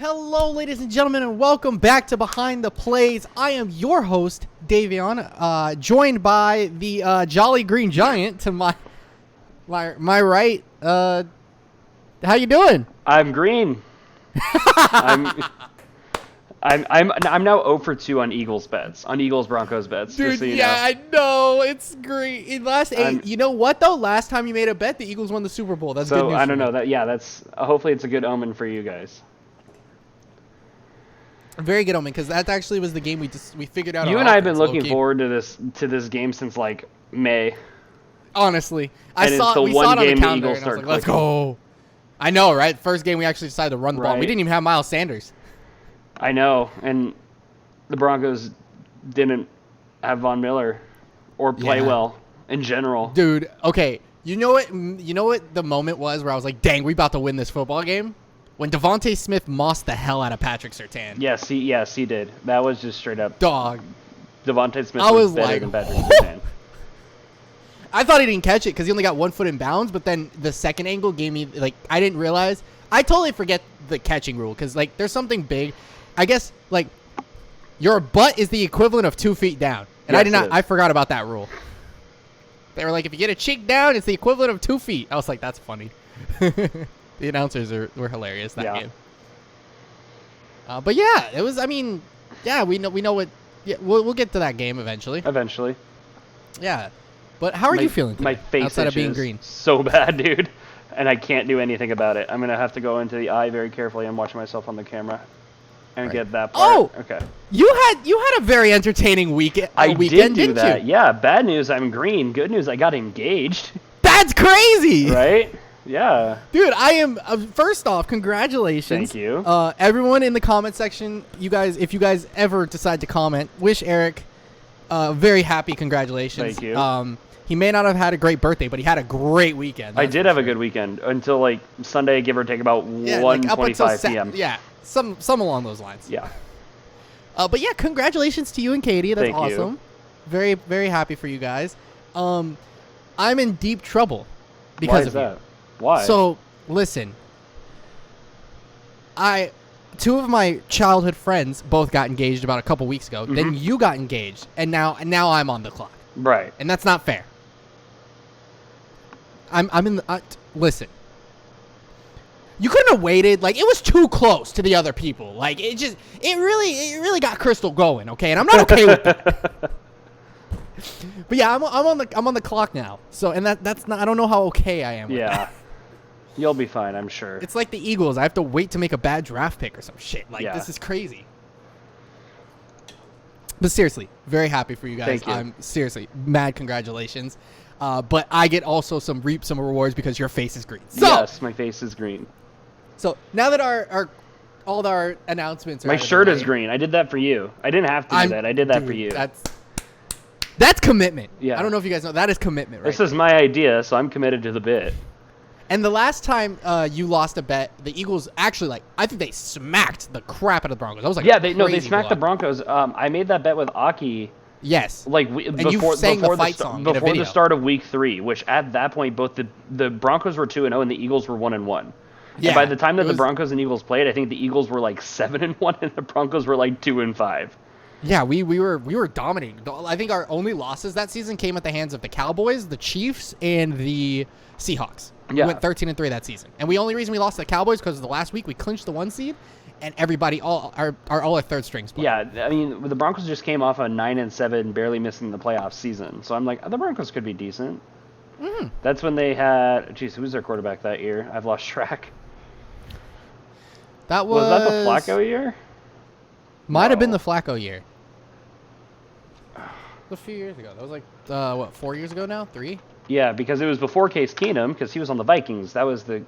Hello, ladies and gentlemen, and welcome back to Behind the Plays. I am your host, Davion, joined by the Jolly Green Giant to my right. How you doing? I'm green. I'm now 0 for 2 on Eagles bets, on Eagles Broncos bets. Dude, just so you yeah, know. I know it's great. You know what though? Last time you made a bet, the Eagles won the Super Bowl. That's good news. So I don't know that. Yeah, that's hopefully it's a good omen for you guys. Very good omen, because that actually was the game we figured out. You and I have been looking forward to this game since like May. Honestly, we saw it on the calendar, and I was like, let's go. I know, right? First game we actually decided to run the ball. We didn't even have Miles Sanders. I know, and the Broncos didn't have Von Miller or play well in general. Dude, okay. You know what the moment was where I was like, dang, we about to win this football game? When Devontae Smith mossed the hell out of Patrick Surtain. Yes, he did. That was just straight up. Dog. Devontae Smith was better than Patrick Surtain. I thought he didn't catch it because he only got 1 foot in bounds, but then the second angle gave me, like, I didn't realize. I totally forget the catching rule because, like, there's something big. I guess, like, your butt is the equivalent of 2 feet down. And yes, I forgot about that rule. They were like, if you get a cheek down, it's the equivalent of 2 feet. I was like, that's funny. The announcers were hilarious that game. But yeah, it was. I mean, yeah, we know what. Yeah, we'll get to that game eventually. Eventually. Yeah, but how are you feeling today, my face outside of being green? So bad, dude, and I can't do anything about it. I'm gonna have to go into the eye very carefully and watch myself on the camera, and get that part. Oh, okay. You had a very entertaining weekend. Did do that. You? Yeah. Bad news, I'm green. Good news, I got engaged. That's crazy. Right. Yeah. Dude, I am first off, congratulations. Thank you. Everyone in the comment section, you guys, if you guys ever decide to comment, wish Eric very happy congratulations. Thank you. He may not have had a great birthday, but he had a great weekend. I did have a good weekend until like Sunday, give or take about 1:25 p.m. Yeah, some along those lines. Yeah. But yeah, congratulations to you and Katie. That's awesome. You. Very, very happy for you guys. I'm in deep trouble because of you. Why? So, listen. Two of my childhood friends both got engaged about a couple weeks ago. Mm-hmm. Then you got engaged, and now I'm on the clock. Right. And that's not fair. I'm in the listen. You couldn't have waited. Like, it was too close to the other people. Like, it really got Crystal going, okay? And I'm not okay with that. But yeah, I'm on the clock now. So, and that's not, I don't know how okay I am with that. You'll be fine, I'm sure. It's like the Eagles. I have to wait to make a bad draft pick or some shit. Like, this is crazy. But seriously, very happy for you guys. Thank you. I'm seriously mad congratulations. But I get also reap some rewards because your face is green. So, yes, my face is green. So now that all our announcements are my shirt is green. I did that for you. I didn't have to do that. I did that for you. That's commitment. Yeah. I don't know if you guys know. That is commitment, right? This is my idea, so I'm committed to the bit. And the last time you lost a bet, the Eagles actually, I think they smacked the crap out of the Broncos. I was like, they smacked the Broncos. I made that bet with Aki. Yes. Before the start of week 3, which at that point both the Broncos were 2-0 and the Eagles were 1-1. Yeah. And by the time that the Broncos and Eagles played, I think the Eagles were 7-1 and the Broncos were 2-5. Yeah, we were dominating. I think our only losses that season came at the hands of the Cowboys, the Chiefs, and the Seahawks. We went 13-3 that season. And the only reason we lost to the Cowboys because the last week we clinched the 1 seed, and everybody, all our third strings played. Yeah, I mean, the Broncos just came off a 9-7, barely missing the playoff season. So I'm like, the Broncos could be decent. Mm-hmm. That's when they had, who was their quarterback that year? I've lost track. Was that the Flacco year? Might have been the Flacco year. A few years ago. That was 4 years ago now? 3? Yeah, because it was before Case Keenum, because he was on the Vikings. That was the...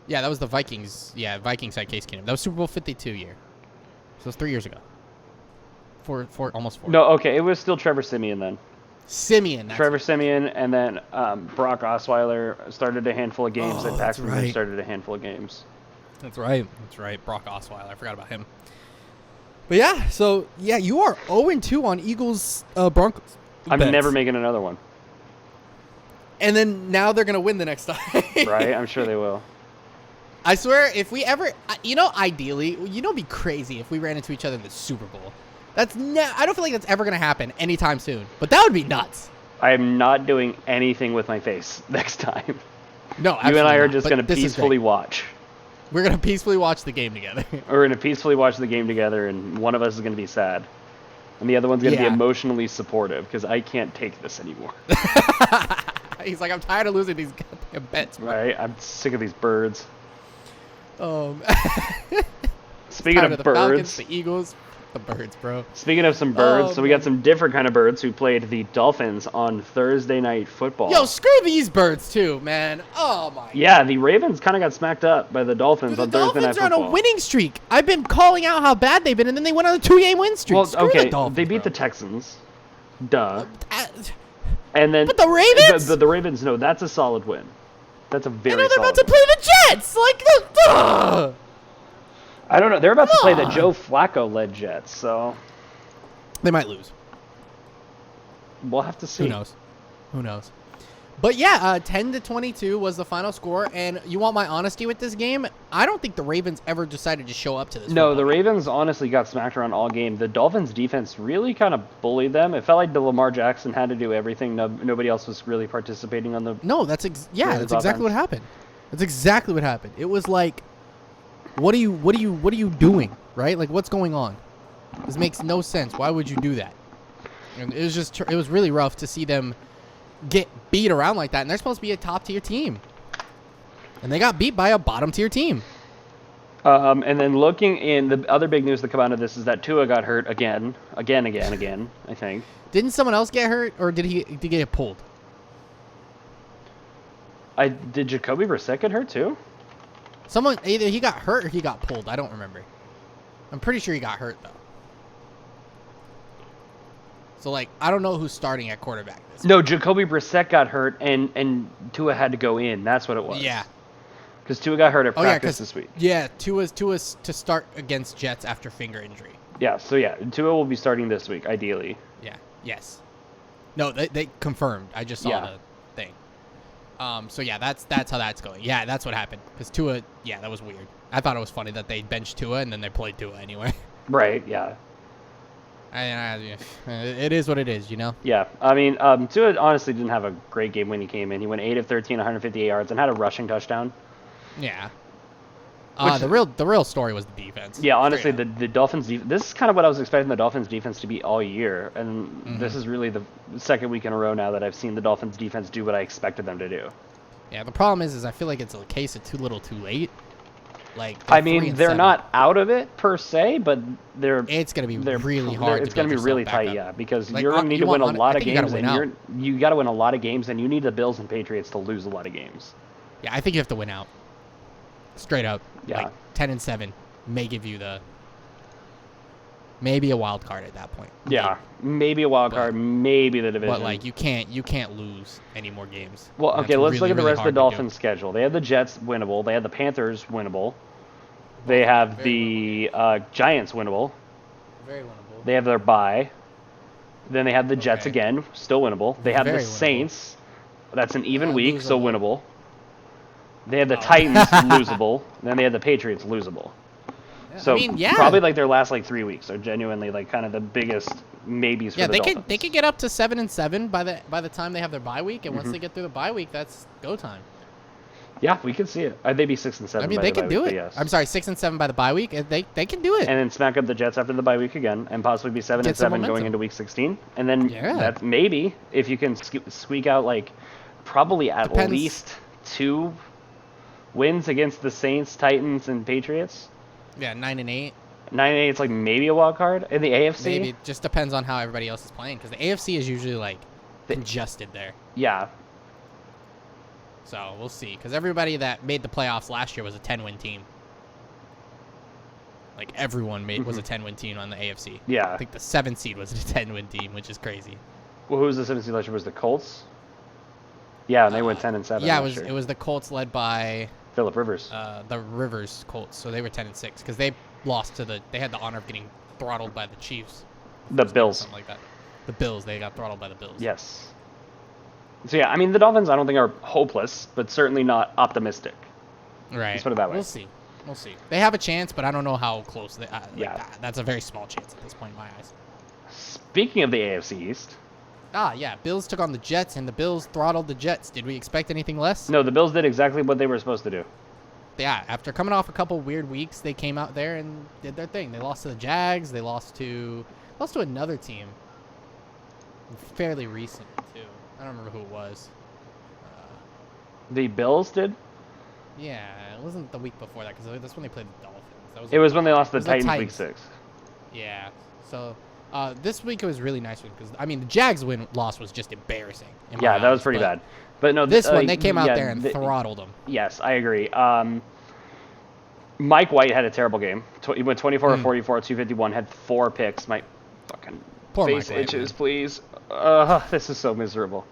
Yeah, that was the Vikings. Yeah, Vikings had Case Keenum. That was Super Bowl 52 year. So it was 3 years ago. Almost 4. No, okay, it was still Trevor Siemian then. Trevor Siemian, and then Brock Osweiler started a handful of games, and Paxton Lynch started a handful of games. That's right. Brock Osweiler. I forgot about him. But yeah, so yeah, you are 0-2 on Eagles Broncos. I'm never making another one. And then now they're going to win the next time. Right? I'm sure they will. I swear, if we ever, ideally, it'd be crazy if we ran into each other in the Super Bowl. I don't feel like that's ever going to happen anytime soon, but that would be nuts. I am not doing anything with my face next time. No, you and I are just going to peacefully watch. We're going to peacefully watch the game together. We're going to peacefully watch the game together, and one of us is going to be sad. And the other one's going to be emotionally supportive, because I can't take this anymore. He's like, I'm tired of losing these goddamn bets, bro. Right? I'm sick of these birds. Speaking of birds. The Falcons, the Eagles, the birds, bro. Speaking of some birds, so we got some different kind of birds who played the Dolphins on Thursday Night Football. Yo, screw these birds too, man. Oh my. Yeah, the Ravens kind of got smacked up by the Dolphins on Thursday Night Football. The Dolphins are on a winning streak. I've been calling out how bad they've been, and then they went on a 2-game win streak. Well, screw okay, the Dolphins, they beat the Texans. Duh. And then, but the Ravens? The Ravens, no, that's a solid win. That's a very solid win. They're about to play the Jets. I don't know. They're about to play the Joe Flacco-led Jets, so they might lose. We'll have to see. Who knows? But yeah, 10-22 was the final score. And you want my honesty with this game? I don't think the Ravens ever decided to show up to this. No, the Ravens honestly got smacked around all game. The Dolphins defense really kind of bullied them. It felt like the Lamar Jackson had to do everything. Nobody else was really participating on the. No, that's exactly what happened. That's exactly what happened. It was like, what are you doing? Right? Like, what's going on? This makes no sense. Why would you do that? And it was really rough to see them get beat around like that, and they're supposed to be a top tier team, and they got beat by a bottom tier team. And then looking in the other big news that come out of this is that Tua got hurt again. I think. Didn't someone else get hurt, or did he get pulled? Did Jacoby Brissett get hurt too? Someone either he got hurt or he got pulled. I don't remember. I'm pretty sure he got hurt though. So, like, I don't know who's starting at quarterback this No, Jacoby Brissett got hurt, and Tua had to go in. That's what it was. Yeah. Because Tua got hurt at practice this week. Yeah, Tua's to start against Jets after finger injury. Yeah, so yeah, Tua will be starting this week, ideally. Yeah, yes. No, they confirmed. I just saw the thing. So, yeah, that's how that's going. Yeah, that's what happened. Because Tua, that was weird. I thought it was funny that they benched Tua, and then they played Tua anyway. Right, yeah. It is what it is, you know? Yeah. I mean, Tua honestly didn't have a great game when he came in. He went 8 of 13, 158 yards, and had a rushing touchdown. Yeah. The real story was the defense. Yeah, honestly, the Dolphins this is kind of what I was expecting the Dolphins defense to be all year, and this is really the second week in a row now that I've seen the Dolphins defense do what I expected them to do. Yeah, the problem is I feel like it's a case of too little too late. Like, I mean, they're not out of it per se, but it's going to be really hard. It's going to be really tight, because you're going to need to win a lot of games, and you got to win a lot of games, and you need the Bills and Patriots to lose a lot of games. Yeah, I think you have to win out. Straight up. Yeah. Like 10-7 may give you maybe a wild card at that point. Yeah, maybe a wild card, maybe the division. But like you can't lose any more games. Well, okay, let's look at the rest of the Dolphins' schedule. They have the Jets winnable. They have the Panthers winnable. They have the Giants winnable. Very winnable. They have their bye. Then they have the Jets again, still winnable. They have the Saints. That's an even week, so winnable. They have the Titans losable. Then they have the Patriots losable. Yeah. So I mean, probably like their last like 3 weeks are genuinely like kind of the biggest maybes for the Dolphins. They could get up to 7-7 by the time they have their bye week, and once they get through the bye week, that's go time. Yeah, we could see it. They'd be 6-7. I mean, they could do it. Yes. I'm sorry, 6-7 by the bye week. They can do it. And then smack up the Jets after the bye week again, and possibly be 7-7 going into week 16. And then that maybe if you can squeak out like probably at least 2 wins against the Saints, Titans, and Patriots. Yeah, 9-8. 9-8. It's like maybe a wild card in the AFC. Maybe it just depends on how everybody else is playing, because the AFC is usually like congested there. Yeah. So we'll see, because everybody that made the playoffs last year was a 10-win team. Like everyone was a 10-win team on the AFC. Yeah. I think the 7th seed was a 10-win team, which is crazy. Well, who was the 7th seed last year? Was the Colts? Yeah, and they went 10-7. Yeah, it was the Colts led by Phillip Rivers. The Rivers Colts, so they were 10-6 because they lost to they had the honor of getting throttled by the Chiefs. The Bills. Something like that. The Bills, they got throttled by the Bills. Yes. So yeah, I mean the Dolphins I don't think are hopeless, but certainly not optimistic. Right. Let's put it that way. We'll see. They have a chance, but I don't know how close. That's a very small chance at this point in my eyes. Speaking of the AFC East. Yeah. Bills took on the Jets, and the Bills throttled the Jets. Did we expect anything less? No, the Bills did exactly what they were supposed to do. Yeah, after coming off a couple weird weeks, they came out there and did their thing. They lost to the Jags. They lost to another team. Fairly recent, too. I don't remember who it was. The Bills did? Yeah, it wasn't the week before that, because that's when they played the Dolphins. It was when they lost the Titans week 6. Yeah, so this week it was really nice because, I mean, the Jags loss was just embarrassing. Yeah, that was pretty bad. But no, this one, they came out there and throttled them. Yes, I agree. Mike White had a terrible game. He went 24 of 44, 251, had 4 picks. My fucking face itches, please. This is so miserable.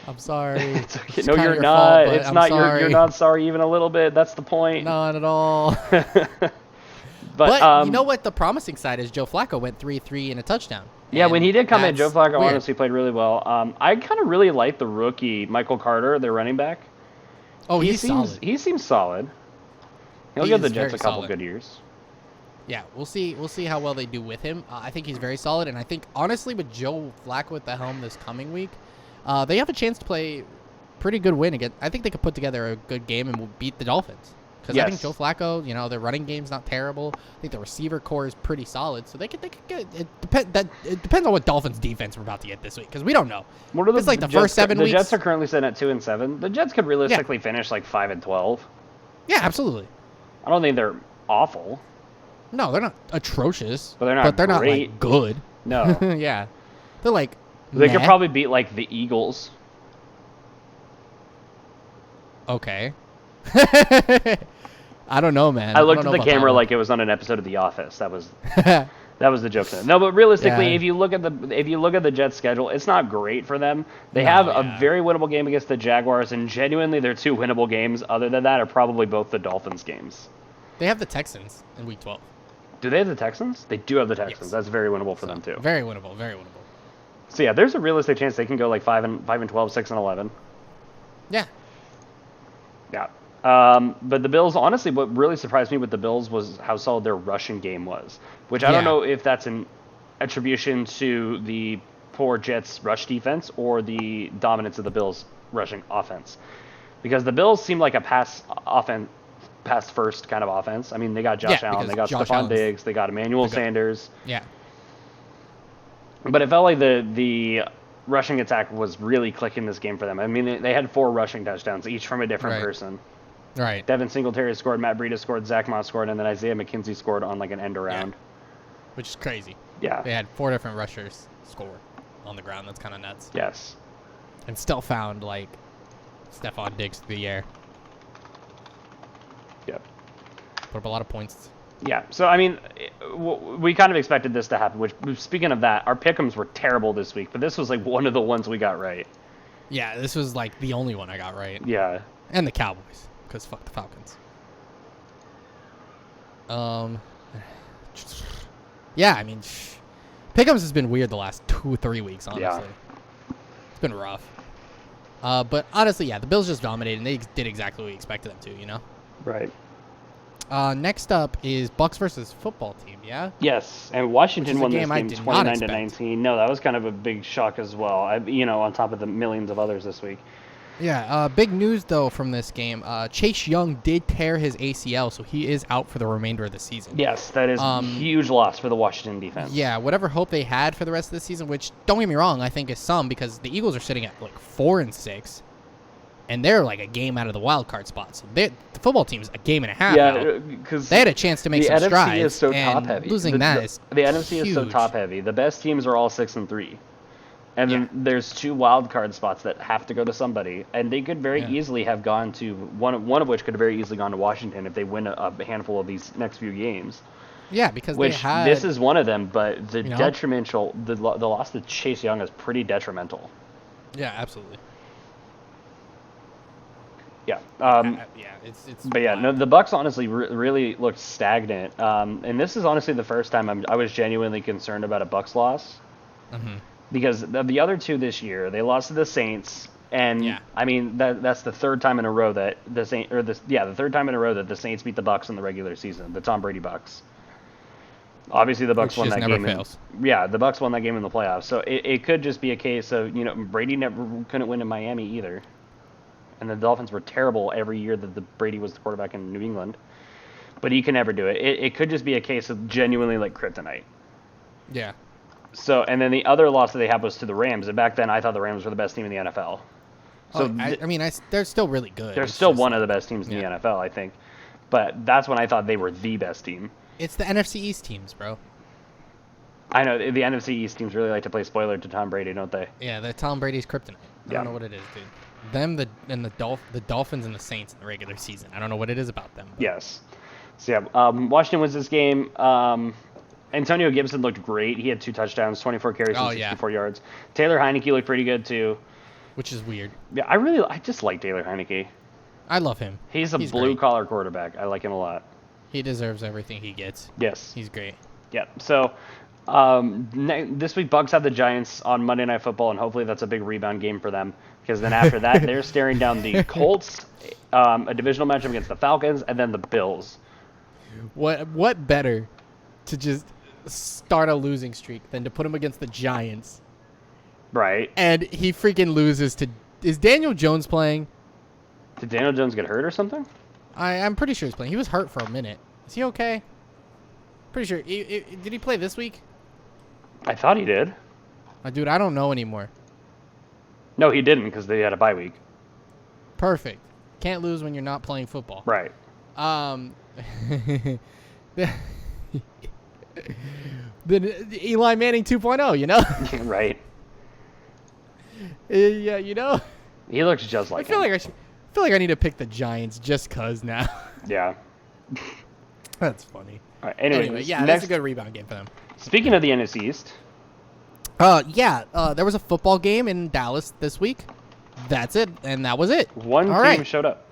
I'm sorry. It's okay. No, you're not. It's not. You're not sorry even a little bit. That's the point. Not at all. But you know what? The promising side is Joe Flacco went 3-3 and a touchdown. Yeah, when he did come in, Joe Flacco honestly played really well. I kind of really like the rookie Michael Carter, their running back. Oh, he seems solid. He'll give the Jets a couple good years. Yeah, we'll see. We'll see how well they do with him. I think he's very solid, and I think honestly with Joe Flacco at the helm this coming week, they have a chance to play pretty good win again. I think they could put together a good game and will beat the Dolphins. Because I think Joe Flacco, their running game's not terrible. I think the receiver core is pretty solid, so they could get it. It depends on what Dolphins defense we're about to get this week, because we don't know. It's like the first 7 weeks. The Jets are currently sitting at 2-7. The Jets could realistically finish like 5-12. Yeah, absolutely. I don't think they're awful. No, they're not atrocious. But they're not great. Like good. No. Yeah, they're like. They could probably beat like the Eagles. Okay. I don't know, man. I looked at the camera like it was on an episode of The Office. That was the joke there. No, but realistically, if you look at the Jets' schedule, it's not great for them. They have a very winnable game against the Jaguars, and genuinely, their 2 winnable games, other than that, are probably both the Dolphins games. They have the Texans in Week 12. Do they have the Texans? They do have the Texans. Yes. That's very winnable for them too. Very winnable. Very winnable. So yeah, there's a realistic chance they can go like 5-12, 6-11. Yeah. Yeah. But the Bills, honestly, what really surprised me with the Bills was how solid their rushing game was, which I don't know if that's an attribution to the poor Jets rush defense or the dominance of the Bills rushing offense. Because the Bills seem like a pass first kind of offense. I mean, they got Josh Allen, they got Stephon Diggs, they got Emmanuel Sanders. Yeah. But it felt like the rushing attack was really clicking this game for them. I mean, they had 4 rushing touchdowns, each from a different person. Right. Devin Singletary scored, Matt Breida scored, Zach Moss scored, and then Isaiah McKenzie scored on like an end around. Yeah. Which is crazy. Yeah. They had 4 different rushers score on the ground. That's kind of nuts. Yes. And still found like Stephon Diggs through the air. Yep. Put up a lot of points. Yeah. So, I mean, we kind of expected this to happen, which, speaking of that, our pick'ems were terrible this week, but this was like one of the ones we got right. Yeah, this was like the only one I got right. Yeah. And the Cowboys. Because fuck the Falcons. Yeah, I mean, Pick'ems has been weird the last 2-3 weeks, honestly. Yeah. It's been rough. But honestly, yeah, the Bills just dominated, and they did exactly what we expected them to, you know? Right. Next up is Bucs versus football team, yeah? Yes, and Washington won this game 29-19. No, that was kind of a big shock as well, on top of the millions of others this week. Yeah, big news, though, from this game. Chase Young did tear his ACL, so he is out for the remainder of the season. Yes, that is a huge loss for the Washington defense. Yeah, whatever hope they had for the rest of the season, which, don't get me wrong, I think is some, because the Eagles are sitting at, like, 4-6, and they're, like, a game out of the wild card spot. So the football team is a game and a half out. Because they had a chance to make some strides. The NFC is so top-heavy. Losing that is the NFC is so top-heavy. The best teams are all 6-3. And then there's 2 wild card spots that have to go to somebody, and they could very easily have gone to one of which could have very easily gone to Washington if they win a handful of these next few games. Yeah, because this is one of them, but the the loss to Chase Young is pretty detrimental. Yeah, absolutely. Yeah. It's. But yeah, no, the Bucs honestly really looked stagnant, and this is honestly the first time I was genuinely concerned about a Bucs loss. Mm-hmm. Because of the other 2 this year, they lost to the Saints And I mean that's the third time in a row that the third time in a row that the Saints beat the Bucs in the regular season, the Tom Brady Bucs. Obviously, the Bucs won that game. The Bucs won that game in the playoffs. So it could just be a case of Brady couldn't win in Miami either, and the Dolphins were terrible every year that the Brady was the quarterback in New England. But he can never do it. It could just be a case of genuinely like kryptonite. Yeah. So, and then the other loss that they had was to the Rams. And back then, I thought the Rams were the best team in the NFL. So, they're still really good. They're still one of the best teams in the NFL, I think. But that's when I thought they were the best team. It's the NFC East teams, bro. I know. The NFC East teams really like to play spoiler to Tom Brady, don't they? Yeah, they're Tom Brady's kryptonite. I don't know what it is, dude. Them, the Dolphins and the Saints in the regular season. I don't know what it is about them. But. Yes. So, yeah, Washington wins this game. Antonio Gibson looked great. He had 2 touchdowns, 24 carries, and 64 yards. Taylor Heineke looked pretty good, too. Which is weird. Yeah, I just like Taylor Heineke. I love him. He's blue-collar quarterback. I like him a lot. He deserves everything he gets. Yes. He's great. Yeah, so this week Bucs have the Giants on Monday Night Football, and hopefully that's a big rebound game for them. Because then after that, they're staring down the Colts, a divisional matchup against the Falcons, and then the Bills. What better to just start a losing streak than to put him against the Giants? Right. And he freaking loses to... Is Daniel Jones playing? Did Daniel Jones get hurt or something? I'm pretty sure he's playing. He was hurt for a minute. Is he okay? Pretty sure. Did he play this week? I thought he did. Dude, I don't know anymore. No, he didn't because they had a bye week. Perfect. Can't lose when you're not playing football. Right. Then Eli Manning 2.0, you know? Right. Yeah, you know? He looks just like him. I feel like I need to pick the Giants just cause now. Yeah. That's funny. All right, anyway, that's a good rebound game for them. Speaking of the NFC East. There was a football game in Dallas this week. That's it, and that was it. One team showed up.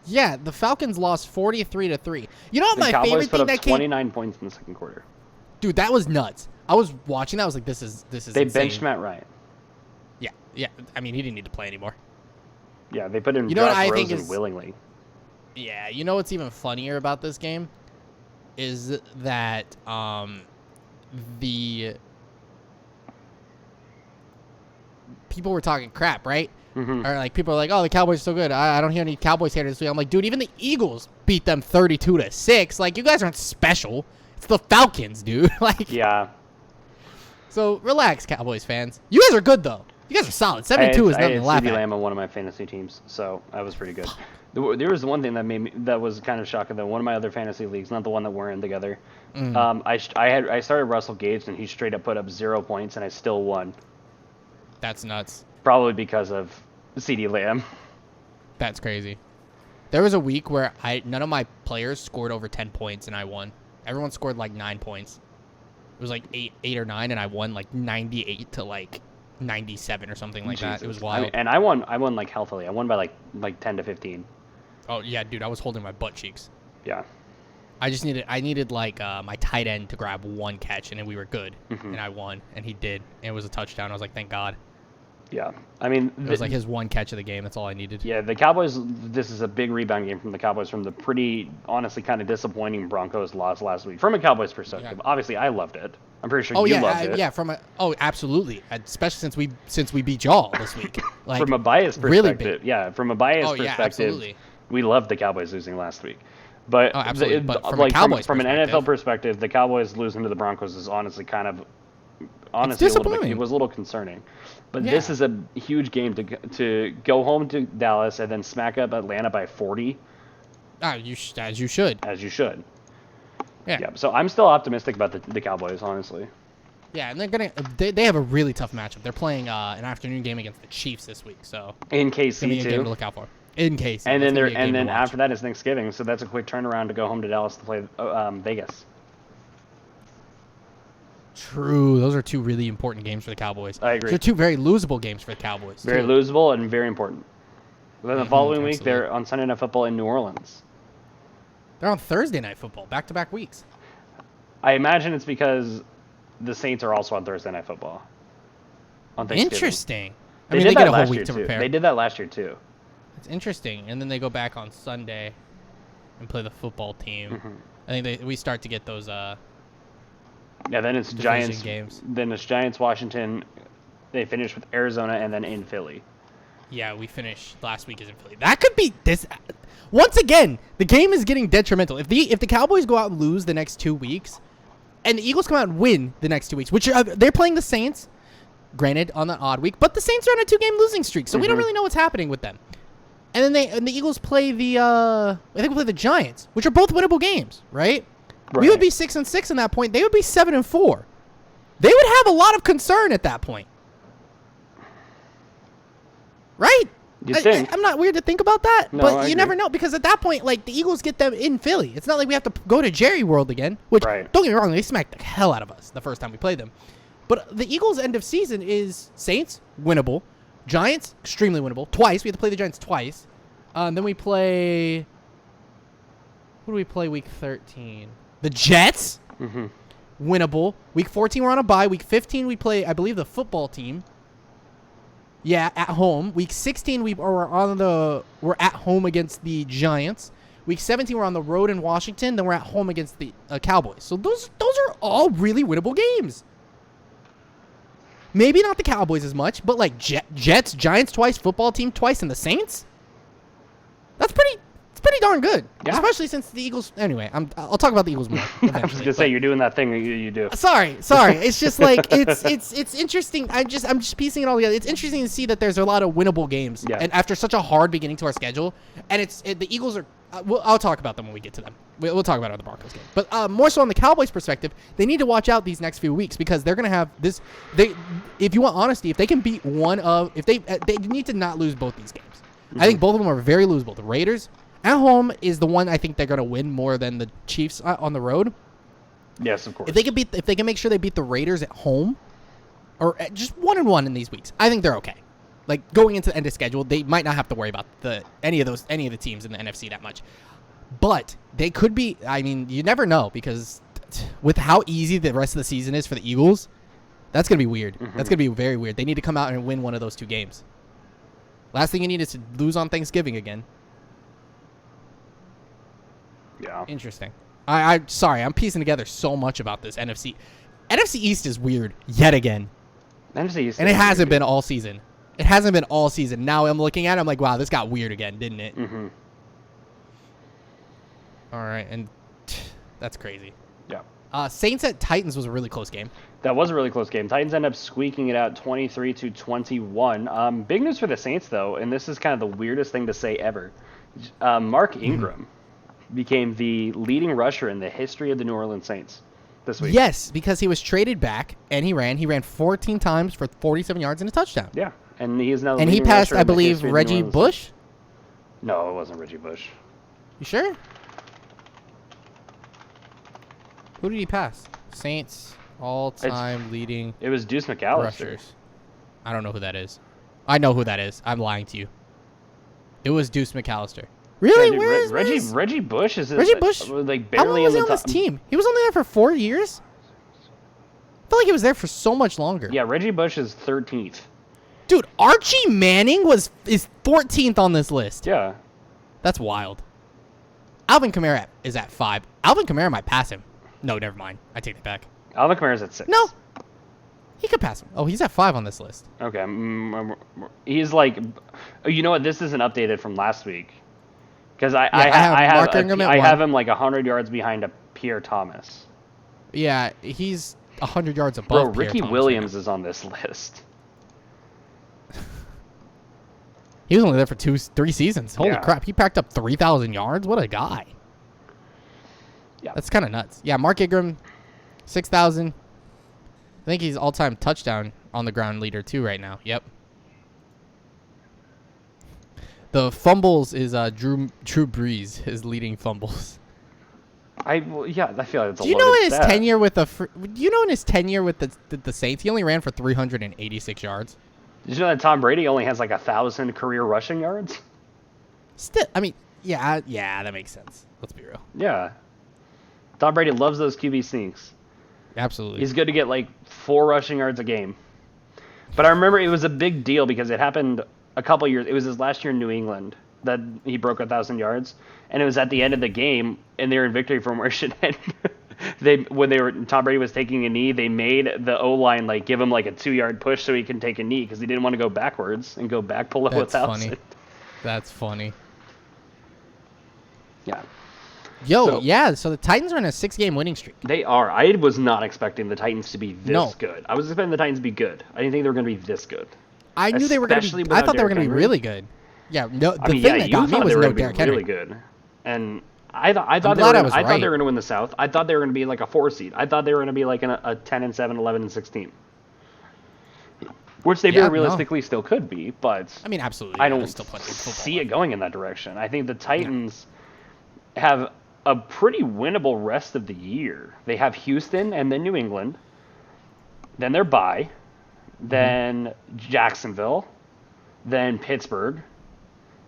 Yeah, the Falcons lost 43-3. You know what my favorite thing that came? The Cowboys put up 29 points in the second quarter. Dude, that was nuts. I was watching that. I was like, this is They insane. benched Matt Ryan. Yeah. I mean, he didn't need to play anymore. Yeah, they put in Josh Rosen willingly. Yeah, you know what's even funnier about this game is that the people were talking crap, right? Mm-hmm. Or like people are like, "Oh, the Cowboys are so good." I don't hear any Cowboys haters this week. I'm like, dude, even the Eagles beat them 32-6. Like, you guys aren't special. It's the Falcons, dude. Like, yeah. So relax, Cowboys fans. You guys are good though. You guys are solid. 72 is nothing to laugh at. I had CeeDee Lamb on one of my fantasy teams, so that was pretty good. There was one thing that was kind of shocking though. One of my other fantasy leagues, not the one that we're in together. I started Russell Gage and he straight up put up 0 points and I still won. That's nuts. Probably because of CeeDee Lamb. That's crazy. There was a week where none of my players scored over 10 points and I won. Everyone scored like 9 points. It was like 8 or 9 and I won like 98 to like 97 or something like that. It was wild. I won like healthily. I won by like 10 to 15. Oh yeah, dude, I was holding my butt cheeks. Yeah. I needed like my tight end to grab one catch and then we were good. Mm-hmm. And I won and he did. And it was a touchdown. I was like, thank God. Yeah. I mean, it was like his one catch of the game. That's all I needed. Yeah, the Cowboys, this is a big rebound game from the Cowboys from the pretty, honestly, kind of disappointing Broncos loss last week. From a Cowboys perspective, obviously, I loved it. I'm pretty sure you loved it. Yeah, absolutely. Especially since we beat y'all this week. Like, from a bias perspective, really from a bias perspective, we loved the Cowboys losing last week. But, from an NFL perspective, the Cowboys losing to the Broncos is honestly it was a little concerning. But this is a huge game to go home to Dallas and then smack up Atlanta by 40. As you should. Yeah. So I'm still optimistic about the Cowboys, honestly. Yeah, and they have a really tough matchup. They're playing an afternoon game against the Chiefs this week, so in KC too. Game to look out for. In KC. And then after that is Thanksgiving, so that's a quick turnaround to go home to Dallas to play Vegas. True. Those are two really important games for the Cowboys. I agree. They're two very losable games for the Cowboys. Very losable and very important. Then the following week, they're on Sunday Night Football in New Orleans. They're on Thursday Night Football, back-to-back weeks. I imagine it's because the Saints are also on Thursday Night Football. On Thanksgiving. Interesting. I mean, they get a whole week to prepare. prepare. They did that last year too. It's interesting, and then they go back on Sunday and play the football team. I think we start to get those. Yeah, then it's Giants games. Then it's Giants, Washington. They finish with Arizona, and then in Philly. Yeah, we finished last week is in Philly. That could be this. Once again, the game is getting detrimental. If the Cowboys go out and lose the next 2 weeks, and the Eagles come out and win the next 2 weeks, which they're playing the Saints, granted on the odd week, but the Saints are on a 2-game losing streak, so we don't really know what's happening with them. And then the Eagles play I think we play the Giants, which are both winnable games, right? We would be 6-6 in that point. They would be 7-4. They would have a lot of concern at that point. Right? You think? I'm not weird to think about that, No, but you never know because at that point, like, the Eagles get them in Philly. It's not like we have to go to Jerry World again, which, don't get me wrong, they smacked the hell out of us the first time we played them. But the Eagles' end of season is Saints, winnable. Giants, extremely winnable. Twice. We have to play the Giants twice. Then we play... Who do we play week 13? The Jets. Winnable. Week 14, we're on a bye. Week 15, we play, I believe, the football team. Yeah, at home. Week 16, we're at home against the Giants. Week 17, we're on the road in Washington. Then we're at home against the Cowboys. So those are all really winnable games. Maybe not the Cowboys as much, but like Jets, Giants twice, football team twice, and the Saints. It's pretty darn good. Yeah. Especially since the Eagles. Anyway, I'll talk about the Eagles more. I was gonna say you're doing that thing you do. Sorry. It's just like it's interesting. I'm just piecing it all together. It's interesting to see that there's a lot of winnable games, and after such a hard beginning to our schedule, and the Eagles are. I'll talk about them when we get to them. We'll talk about it on the Broncos game. But more so on the Cowboys' perspective, they need to watch out these next few weeks because they're going to have this. If you want honesty, if they can beat they need to not lose both these games. I think both of them are very losable. The Raiders at home is the one I think they're going to win more than the Chiefs on the road. Yes, of course. If they can make sure they beat the Raiders at home, or just 1-1 in these weeks, I think they're okay. Like, going into the end of schedule, they might not have to worry about any of the teams in the NFC that much. But they could be. I mean, you never know because with how easy the rest of the season is for the Eagles, that's gonna be weird. That's gonna be very weird. They need to come out and win one of those 2 games. Last thing you need is to lose on Thanksgiving again. Yeah. Interesting. Sorry, I'm piecing together so much about this NFC. NFC East is weird yet again. NFC East, and it hasn't been all season. It hasn't been all season. Now I'm looking at it, I'm like, wow, this got weird again, didn't it? All right, and that's crazy. Yeah. Saints at Titans was a really close game. That was a really close game. Titans end up squeaking it out 23-21. Big news for the Saints, though, and this is kind of the weirdest thing to say ever. Mark Ingram became the leading rusher in the history of the New Orleans Saints this week. Yes, because he was traded back, and he ran 14 times for 47 yards and a touchdown. Yeah, and he is now the and leading he passed, rusher I believe, Reggie Bush? No, it wasn't Reggie Bush. You sure? Who did he pass? Saints all-time leading. It was Deuce McAllister. Rushers. I don't know who that is. I know who that is. I'm lying to you. It was Deuce McAllister. Really? Yeah, dude, Where is Reggie Bush? Reggie Bush? Like barely how long was in he the on this team? He was only there for 4 years. I feel like he was there for so much longer. Yeah, Reggie Bush is 13th. Dude, Archie Manning is 14th on this list. Yeah. That's wild. Alvin Kamara is at 5. Alvin Kamara might pass him. No, never mind. I take that back. Alvin Kamara's at 6. No. He could pass him. Oh, he's at 5 on this list. Okay. He's like, you know what? This isn't updated from last week. Because I have him like 100 yards behind a Pierre Thomas. Yeah, he's 100 yards above Bro, Ricky Williams is on this list. He was only there for 3 seasons. Holy crap. He packed up 3,000 yards. What a guy. Yeah. That's kind of nuts. Yeah, Mark Ingram, 6,000. I think he's all-time touchdown on the ground leader, too, right now. Yep. The fumbles is Drew Brees, his leading fumbles. I feel like it's a loaded Do you know in his stat. tenure with the Saints, he only ran for 386 yards? Did you know that Tom Brady only has like 1,000 career rushing yards? Still, I mean, yeah, that makes sense. Let's be real. Yeah. Tom Brady loves those QB sneaks. Absolutely. He's good to get like 4 rushing yards a game. But I remember it was a big deal because it happened a couple years. It was his last year in New England that he broke 1,000 yards, and it was at the end of the game, and they were in victory from where it should end. Tom Brady was taking a knee, they made the O-line like give him like a 2-yard push so he can take a knee because he didn't want to go backwards and go back below 1,000. That's funny. Yeah. So the Titans are on a 6-game winning streak. They are. I was not expecting the Titans to be this good. I was expecting the Titans to be good. I didn't think they were going to be this good. I knew they were going to be. I thought they were going to be really good. Yeah. No. The thing that got me was no Derrick Henry. Really good. And I thought they were going to win the South. I thought they were going to be like a 4 seed. I thought they were going to be like a 10-7, 11-16. Which they very realistically still could be, but I mean, absolutely. I don't see it going in that direction. I think the Titans have a pretty winnable rest of the year. They have Houston and then New England. Then they're bye. Then Jacksonville. Then Pittsburgh.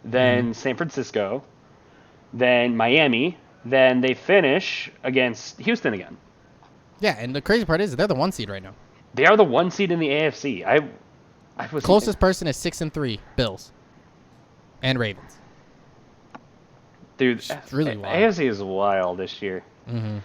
Then San Francisco. Then Miami. Then they finish against Houston again. Yeah, and the crazy part is they're the 1 seed right now. They are the 1 seed in the AFC. I was closest person is 6-3, Bills, and Ravens. Dude, it's really wild. AFC is wild this year. Mm-hmm.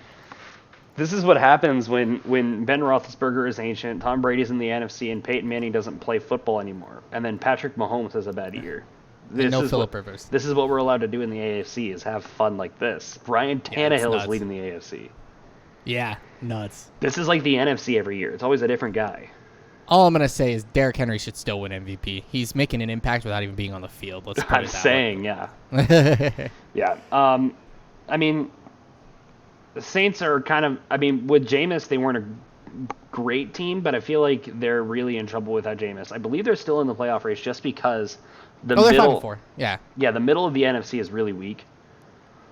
This is what happens when Ben Roethlisberger is ancient, Tom Brady's in the NFC, and Peyton Manning doesn't play football anymore, and then Patrick Mahomes has a bad year. Phillip Rivers. This is what we're allowed to do in the AFC is have fun like this. Ryan Tannehill is leading the AFC. Yeah, nuts. This is like the NFC every year. It's always a different guy. All I'm going to say is Derrick Henry should still win MVP. He's making an impact without even being on the field. Let's put it that way. Yeah. Yeah. I mean, the Saints are kind of, with Jameis, they weren't a great team, but I feel like they're really in trouble without Jameis. I believe they're still in the playoff race just because they're 5-4. Yeah. Yeah, the middle of the NFC is really weak.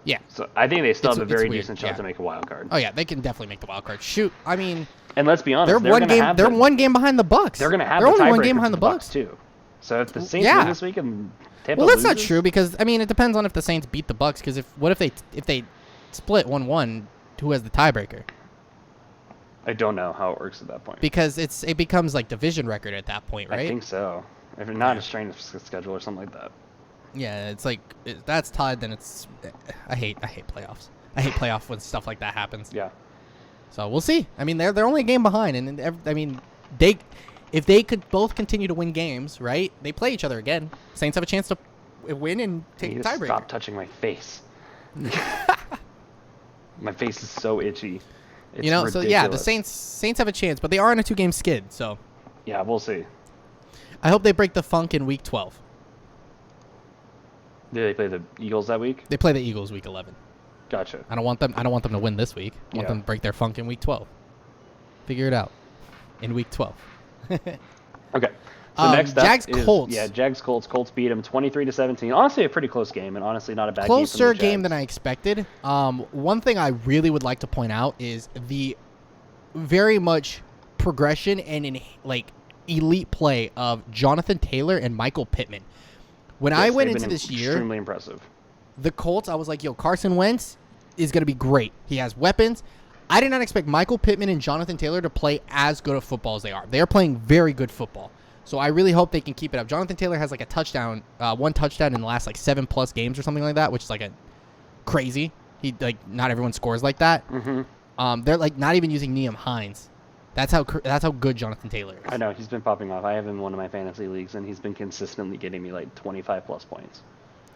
Yeah. So I think they still have a very decent shot to make a wild card. Oh, yeah, they can definitely make the wild card. Shoot, and let's be honest, they're one game behind the Bucks. They're going to have only one game behind the Bucks too. So if the Saints win this week and Tampa that's loses, not true because it depends on if the Saints beat the Bucks. Because if they split 1-1, who has the tiebreaker? I don't know how it works at that point. Because it becomes like division record at that point, right? I think so. If not, a strength schedule or something like that. Yeah, it's like that's tied. Then it's I hate playoffs. I hate playoff when stuff like that happens. Yeah. So we'll see. They're only a game behind, and if they could both continue to win games, right? They play each other again. Saints have a chance to win and take the tiebreaker. Stop touching my face. My face is so itchy. It's ridiculous. So yeah, the Saints have a chance, but they are on a 2-game skid. So yeah, we'll see. I hope they break the funk in week 12. Do they play the Eagles that week? They play the Eagles week 11. Gotcha. I don't want them to win this week. I want them to break their funk in week 12. Figure it out in week 12. Okay. So next up Jags-Colts. Jags-Colts. Colts beat them 23-17. Honestly, a pretty close game, and honestly not a bad closer game than I expected. One thing I really would like to point out is the very much progression and elite play of Jonathan Taylor and Michael Pittman. When I went into this year, extremely impressive. The Colts, I was like, Carson Wentz is going to be great. He has weapons. I did not expect Michael Pittman and Jonathan Taylor to play as good of football as they are. They are playing very good football. So I really hope they can keep it up. Jonathan Taylor has like a touchdown, one touchdown in the last 7+ games or something like that, which is like crazy. Not everyone scores like that. Mm-hmm. They're not even using Nyheim Hines. That's how good Jonathan Taylor is. I know, he's been popping off. I have him in one of my fantasy leagues, and he's been consistently getting me 25+ points.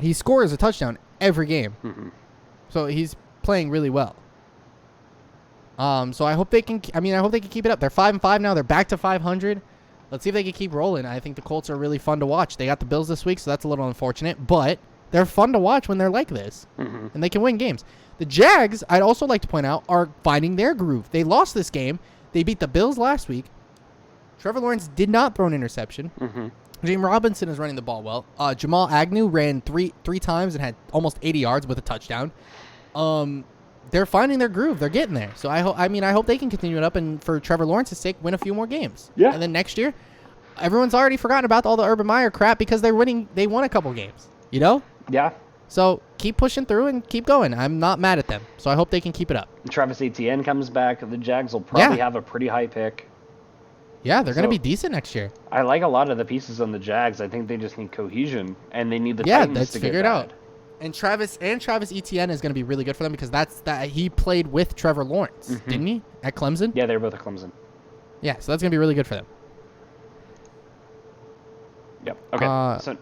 He scores a touchdown every game. Mm-hmm. So he's playing really well. So I hope they can. I hope they can keep it up. They're 5-5 now. They're back to 500. Let's see if they can keep rolling. I think the Colts are really fun to watch. They got the Bills this week, so that's a little unfortunate. But they're fun to watch when they're like this, and they can win games. The Jags, I'd also like to point out, are finding their groove. They lost this game. They beat the Bills last week. Trevor Lawrence did not throw an interception. Mm-hmm. James Robinson is running the ball well. Jamal Agnew ran three times and had almost 80 yards with a touchdown. They're finding their groove. They're getting there. So I hope they can continue it up and for Trevor Lawrence's sake, win a few more games. Yeah. And then next year, everyone's already forgotten about all the Urban Meyer crap because they're winning. They won a couple games. You know? Yeah. So keep pushing through and keep going. I'm not mad at them. So I hope they can keep it up. Travis Etienne comes back. The Jags will probably have a pretty high pick. Yeah, they're going to be decent next year. I like a lot of the pieces on the Jags. I think they just need cohesion, and they need the Titans to figure it out. And Travis Etienne is going to be really good for them because he played with Trevor Lawrence, didn't he, at Clemson? Yeah, they were both at Clemson. Yeah, so that's going to be really good for them. Yep. Okay. So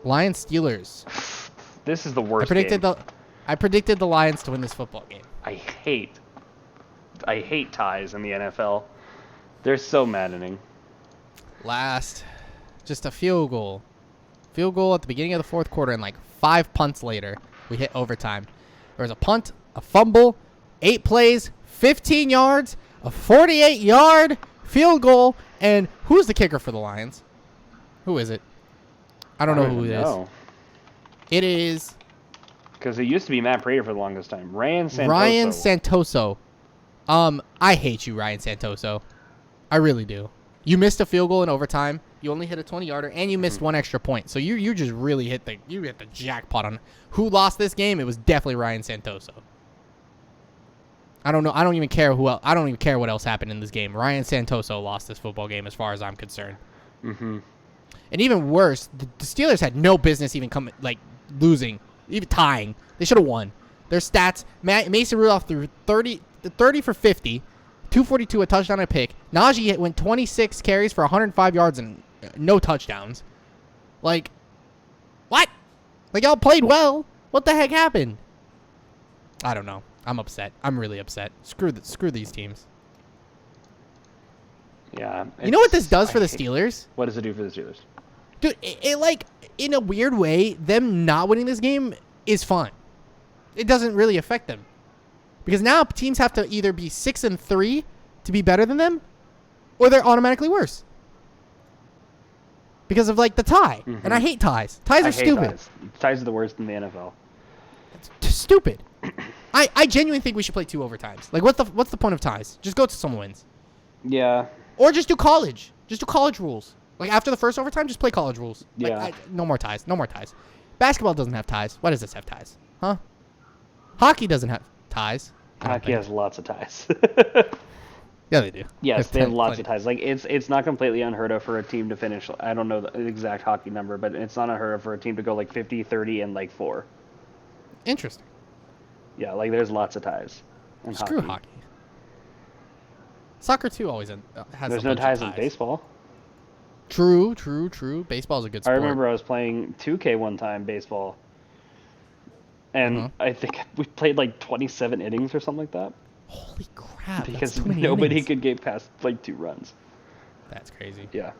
Lions Steelers. This is the worst. I predicted the Lions to win this football game. I hate ties in the NFL. They're so maddening. Just a field goal. Field goal at the beginning of the fourth quarter, and like 5 punts later, we hit overtime. There was a punt, a fumble, 8 plays, 15 yards, a 48-yard field goal, and who's the kicker for the Lions? Who is it? I don't know who it is. It is... Because it used to be Matt Prater for the longest time. Ryan Santoso. I hate you, Ryan Santoso. I really do. You missed a field goal in overtime. You only hit a 20-yarder, and you missed 1 extra point. So you just really hit the jackpot on who lost this game. It was definitely Ryan Santoso. I don't know. I don't even care who else. I don't even care what else happened in this game. Ryan Santoso lost this football game, as far as I'm concerned. Mm-hmm. And even worse, the Steelers had no business even losing, even tying. They should have won. Their stats: Mason Rudolph threw 30 for 50. 242, a touchdown and a pick. Najee went 26 carries for 105 yards and no touchdowns. Like, what? Like, y'all played well. What the heck happened? I don't know. I'm upset. I'm really upset. Screw these teams. Yeah. You know what this does for the Steelers? What does it do for the Steelers? Dude, it like, in a weird way, them not winning this game is fun. It doesn't really affect them. Because now teams have to either be 6-3 to be better than them, or they're automatically worse. Because of, like, the tie. Mm-hmm. And I hate ties. Ties are stupid. Ties are the worst in the NFL. It's stupid. I genuinely think we should play 2 overtimes. Like, what's the point of ties? Just go to someone wins. Yeah. Or just do college. Just do college rules. Like, after the first overtime, just play college rules. Yeah. No more ties. No more ties. Basketball doesn't have ties. Why does this have ties? Huh? Hockey doesn't have ties. Hockey has lots of ties. Yeah, they do. Yes, they have lots of ties. Like, it's not completely unheard of for a team to finish. I don't know the exact hockey number, but it's not unheard of for a team to go like 50, 30, and like 4. Interesting. Yeah, like there's lots of ties. Screw hockey. Soccer too always has. There's no ties in baseball. True. Baseball's a good sport. I remember I was playing 2K one time, baseball. And I think we played like 27 innings or something like that. Holy crap. Because nobody could get past like 2 runs. That's crazy. Yeah.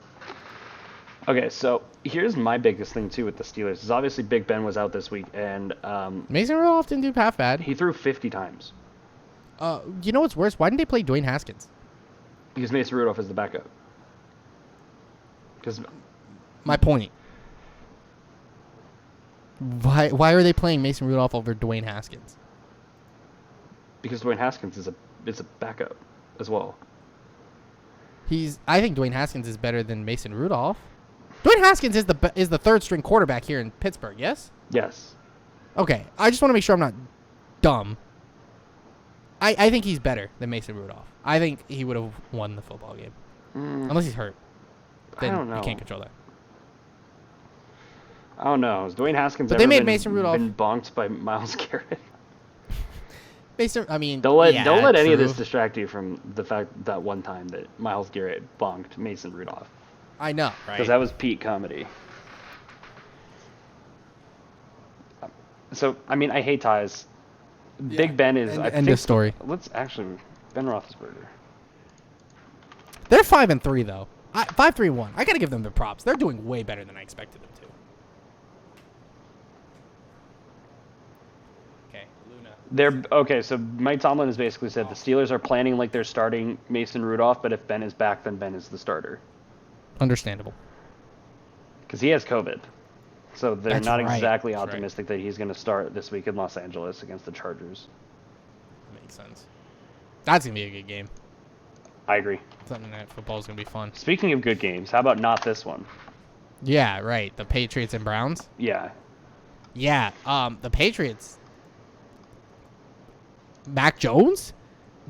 Okay, so here's my biggest thing too with the Steelers. Is obviously Big Ben was out this week, and Mason Rudolph didn't do half bad. He threw 50 times. You know what's worse? Why didn't they play Dwayne Haskins? Because Mason Rudolph is the backup. Because my point. Why are they playing Mason Rudolph over Dwayne Haskins? Because Dwayne Haskins is a backup as well. I think Dwayne Haskins is better than Mason Rudolph. Dwayne Haskins is the third string quarterback here in Pittsburgh, yes? Yes. Okay, I just want to make sure I'm not dumb. I think he's better than Mason Rudolph. I think he would have won the football game. Unless he's hurt. Then I don't know. You can't control that. I don't know. Has Dwayne Haskins Mason Rudolph been bonked by Myles Garrett? Don't let any of this distract you from the fact that one time that Myles Garrett bonked Mason Rudolph. I know, right? Because that was peak comedy. So, I mean, I hate ties. Yeah. Big Ben is... End of story. Let's actually... Ben Roethlisberger. They're 5-3, though. 5-3-1. I got to give them the props. They're doing way better than I expected them to. So Mike Tomlin has basically said the Steelers are planning like they're starting Mason Rudolph, but if Ben is back, then Ben is the starter. Understandable. Because he has COVID. So they're not exactly optimistic that he's going to start this week in Los Angeles against the Chargers. Makes sense. That's going to be a good game. I agree. Something that football is going to be fun. Speaking of good games, how about not this one? Yeah, right. The Patriots and Browns? Yeah. Yeah. The Patriots... Mac Jones?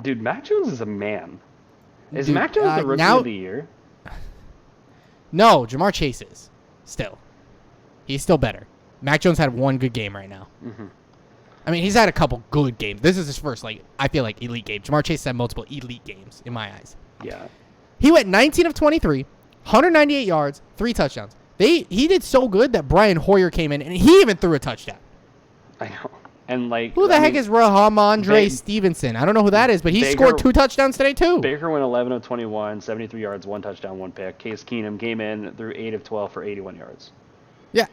Dude, Mac Jones is a man. Is Mac Jones the rookie of the year? No, Jamar Chase is. Still. He's still better. Mac Jones had one good game right now. Mm-hmm. I mean, he's had a couple good games. This is his first, I feel like, elite game. Jamar Chase had multiple elite games, in my eyes. Yeah. He went 19 of 23, 198 yards, 3 touchdowns. He did so good that Brian Hoyer came in, and he even threw a touchdown. I know. And, who the heck is Rahamondre Stevenson? I don't know who that is, but he scored 2 touchdowns today, too. Baker went 11 of 21, 73 yards, 1 touchdown, 1 pick. Case Keenum came in through 8 of 12 for 81 yards. Yeah.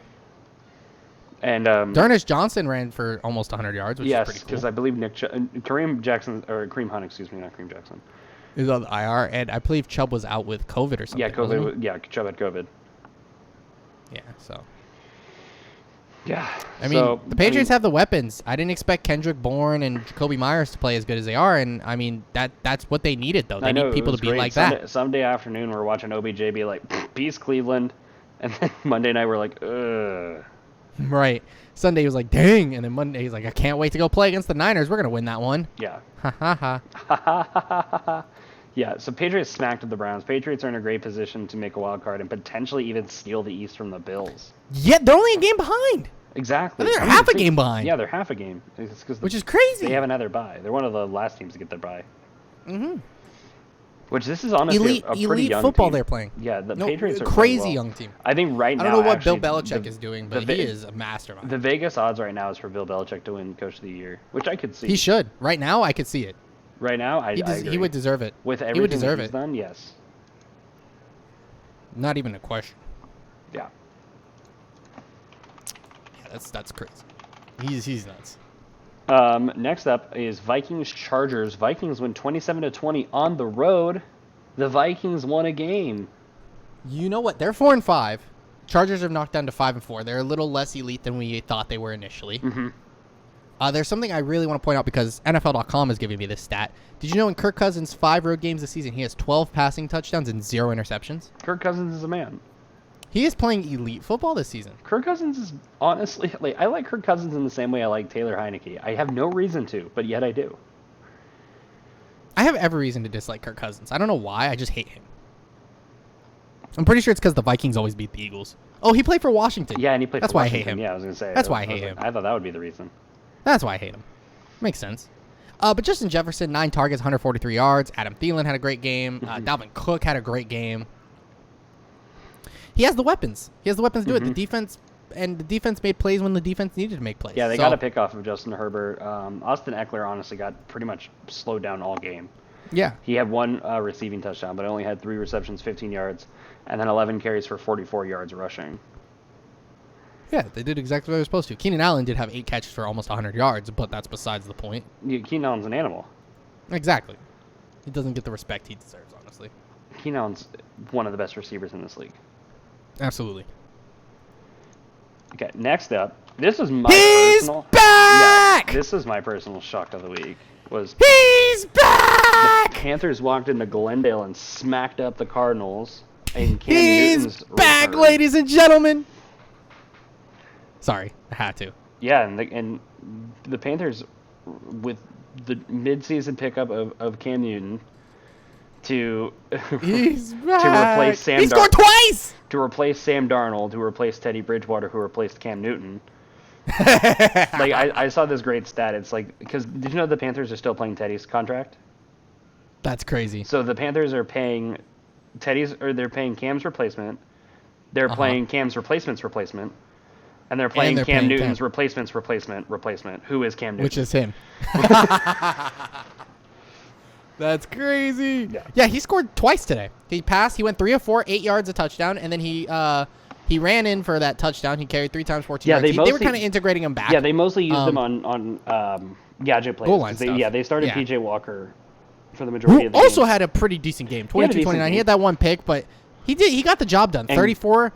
And Darnell Johnson ran for almost 100 yards, which is pretty cool. Yes, because I believe Kareem Hunt, not Kareem Jackson. He was on the IR, and I believe Chubb was out with COVID or something. Yeah, Chubb had COVID. Yeah, so. Yeah. I mean, the Patriots have the weapons. I didn't expect Kendrick Bourne and Jacoby Myers to play as good as they are, and I mean that's what they needed though. They need people to be great. Like that. Sunday afternoon we're watching OBJ be like, "Peace, Cleveland," and then Monday night we're like, "Ugh." Right. Sunday was like, "Dang," and then Monday he's like, "I can't wait to go play against the Niners. We're gonna win that one." Yeah. Ha ha ha. Yeah. So Patriots smacked the Browns. Patriots are in a great position to make a wild card and potentially even steal the East from the Bills. Yeah, they're only a game behind. Exactly. They're half a game behind. Yeah, they're half a game. Which is crazy. They haven't had their bye. They're one of the last teams to get their bye. Mm-hmm. Which this is honestly a pretty young football team. They're playing. Yeah, the Patriots are crazy young team. I think right now. I don't know what Bill Belichick is doing, but he is a mastermind. The Vegas odds right now is for Bill Belichick to win Coach of the Year, which I could see. He should. Right now, I could see it. Right now, I agree. He would deserve it. With everything he's done, yes. Not even a question. Yeah. Yeah, that's crazy. He's nuts. Next up is Vikings Chargers. Vikings win 27-20 on the road. The Vikings won a game. You know what? They're 4-5. Chargers have knocked down to 5-4. They're a little less elite than we thought they were initially. Mm-hmm. There's something I really want to point out because NFL.com is giving me this stat. Did you know in Kirk Cousins' 5 road games this season, he has 12 passing touchdowns and 0 interceptions? Kirk Cousins is a man. He is playing elite football this season. Kirk Cousins is honestly, I like Kirk Cousins in the same way I like Taylor Heineke. I have no reason to, but yet I do. I have every reason to dislike Kirk Cousins. I don't know why. I just hate him. I'm pretty sure it's because the Vikings always beat the Eagles. Oh, he played for Washington. Yeah, and he played for Washington. That's why I hate him. Yeah, I was going to say. That's why I hate him. I thought that would be the reason. That's why I hate him. Makes sense. But Justin Jefferson, 9 targets, 143 yards. Adam Thielen had a great game. Dalvin Cook had a great game. He has the weapons. He has the weapons to do it. The defense made plays when the defense needed to make plays. Yeah, they got a pick off of Justin Herbert. Austin Eckler honestly got pretty much slowed down all game. Yeah. He had 1 receiving touchdown, but only had 3 receptions, 15 yards, and then 11 carries for 44 yards rushing. Yeah, they did exactly what they were supposed to. Keenan Allen did have 8 catches for almost 100 yards, but that's besides the point. Yeah, Keenan Allen's an animal. Exactly. He doesn't get the respect he deserves, honestly. Keenan Allen's one of the best receivers in this league. Absolutely. Okay, next up, this is my personal... back! Yeah, this is my personal shock of the week. He's back! The Panthers walked into Glendale and smacked up the Cardinals. And He's back, return. Ladies and gentlemen! Sorry, I had to. Yeah, and the Panthers, with the midseason pickup of Cam Newton, to replace Sam. He scored twice. To replace Sam Darnold, to replace Teddy Bridgewater, who replaced Cam Newton. I saw this great stat. It's like, because did you know the Panthers are still paying Teddy's contract? That's crazy. So the Panthers are paying they're paying Cam's replacement. They're playing Cam's replacement. And they're playing Cam Newton's replacement, who is Cam Newton. Which is him. That's crazy. Yeah, he scored twice today. He passed. He went 3 of 4, 8 yards, a touchdown, and then he ran in for that touchdown. He carried 3 times, 14 yards. They were kind of integrating him back. Yeah, they mostly used him on gadget plays. Goal line stuff. They started PJ Walker for the majority of the also game. Had a pretty decent game. 22-29. He had that one pick, but he got the job done. 34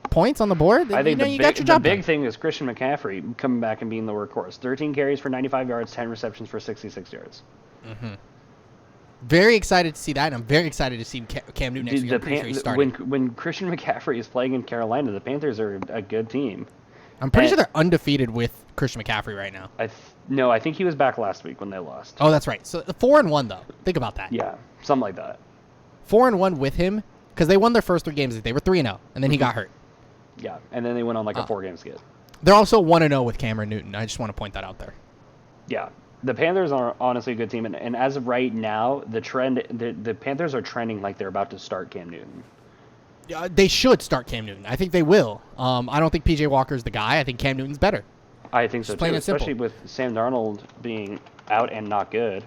points on the board. I think you got your job the big thing is Christian McCaffrey coming back and being the workhorse. 13 carries for 95 yards, 10 receptions for 66 yards. Mm-hmm. Very excited to see that, and I'm very excited to see Cam Newton next week. I'm pretty sure he's starting. When Christian McCaffrey is playing in Carolina, the Panthers are a good team. I'm pretty sure they're undefeated with Christian McCaffrey right now. No, I think he was back last week when they lost. Oh, that's right. So 4-1 though. Think about that. Yeah. Something like that. 4-1 with him because they won their first 3 games. They were 3-0, and then he got hurt. Yeah, and then they went on like a 4-game skid. They're also 1-0 with Cameron Newton. I just want to point that out there. Yeah, the Panthers are honestly a good team, and as of right now, the Panthers are trending like they're about to start Cam Newton. They should start Cam Newton. I think they will. I don't think P.J. Walker's the guy. I think Cam Newton's better. I think so too, especially with Sam Darnold being out and not good.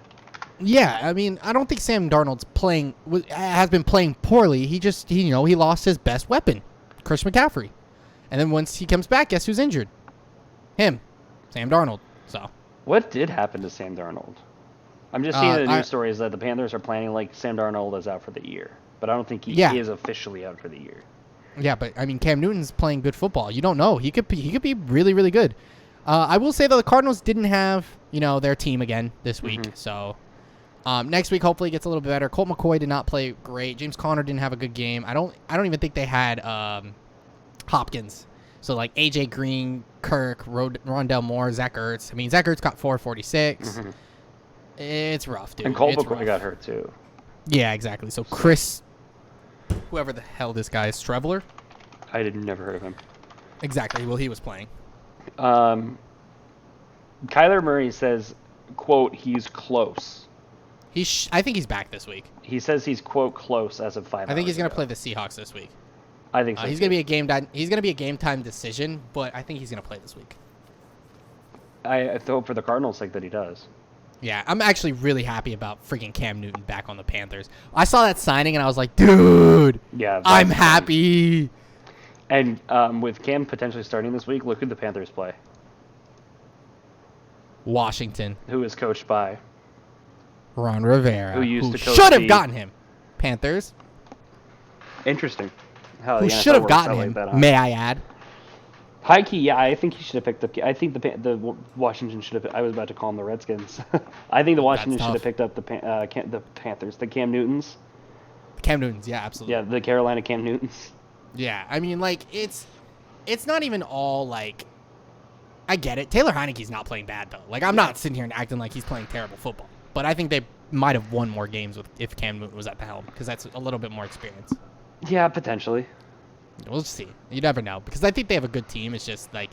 Yeah, I mean, I don't think Sam Darnold's has been playing poorly. He just, he lost his best weapon, Chris McCaffrey. And then once he comes back, guess who's injured? Him, Sam Darnold. So what did happen to Sam Darnold? I'm just seeing the news stories that the Panthers are planning like Sam Darnold is out for the year, but I don't think he is officially out for the year. Yeah, but I mean, Cam Newton's playing good football. You don't know. He could be really, really good. I will say though, the Cardinals didn't have their team again this week, so next week hopefully it gets a little bit better. Colt McCoy did not play great. James Conner didn't have a good game. I don't even think they had Hopkins. So like AJ Green, Kirk, Rondell Moore, Zach Ertz. I mean, Zach Ertz got 446. It's rough, dude. And Colt McCoy got hurt too. Yeah, exactly. So Chris, whoever the hell this guy is, Streveler. I never heard of him. Exactly. Well, he was playing. Kyler Murray says, quote, he's close. I think he's back this week. He says he's, quote, close as of 5 hours I think he's going to ago. play the Seahawks this week. I think so. He's going to be a game time decision, but I think he's going to play this week. I hope for the Cardinals' sake that he does. Yeah, I'm actually really happy about freaking Cam Newton back on the Panthers. I saw that signing and I was like, dude, I'm happy. And with Cam potentially starting this week, look who the Panthers play. Washington. Who is coached by Ron Rivera. Who should have gotten him. Panthers. Interesting. Who should have gotten him, may I add. High key, yeah, I think he should have picked up. I think the Washington should have. I was about to call them the Redskins. I think the Washington should have picked up the Panthers, the Cam Newtons. Cam Newtons, yeah, absolutely. Yeah, the Carolina Cam Newtons. Yeah, I mean, like it's not even all like. I get it. Taylor Heineke's not playing bad though. Like I'm not sitting here and acting like he's playing terrible football. But I think they might have won more games if Cam Newton was at the helm because that's a little bit more experience. Yeah, potentially. We'll see. You never know because I think they have a good team. It's just like,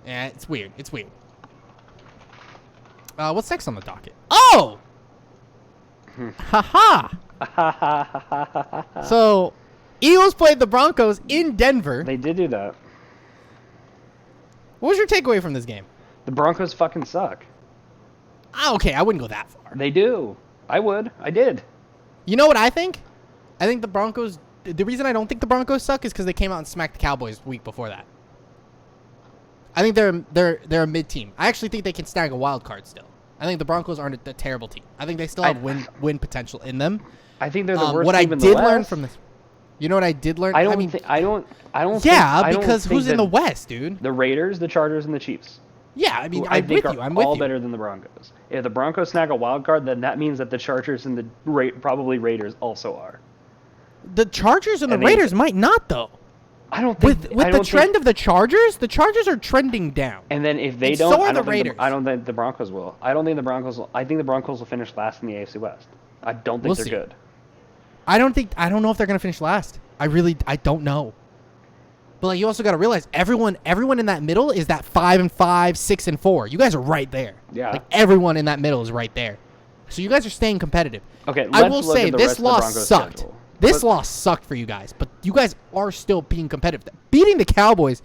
it's weird. It's weird. What's next on the docket? Oh, haha. So, Eagles played the Broncos in Denver. They did do that. What was your takeaway from this game? The Broncos fucking suck. Okay, I wouldn't go that far. They do. I would. I did. You know what I think? I think the Broncos. The reason I don't think the Broncos suck is because they came out and smacked the Cowboys the week before that. I think they're a mid team. I actually think they can snag a wild card still. I think the Broncos aren't a terrible team. I think they still have win potential in them. I think they're the worst what team I in the did West. learn from this. You know what I did learn? I don't think. Yeah, because who's in the West, dude? The Raiders, the Chargers, and the Chiefs. Yeah, I mean, I'm with you. All better than the Broncos. If the Broncos snag a wild card, then that means that the Chargers and the probably Raiders also are. The Chargers and the Raiders might not, though. I don't think with the trend of the Chargers are trending down. And then if they don't, so are the Raiders. I don't think the Broncos will. I think the Broncos will finish last in the AFC West. I don't think they're good. I don't know if they're gonna finish last. I don't know. But like, you also got to realize everyone in that middle is that 5-5, 6-4. You guys are right there. Yeah. Like everyone in that middle is right there. So you guys are staying competitive. Okay. I will say this loss sucked. This loss sucked for you guys, but you guys are still being competitive. Beating the Cowboys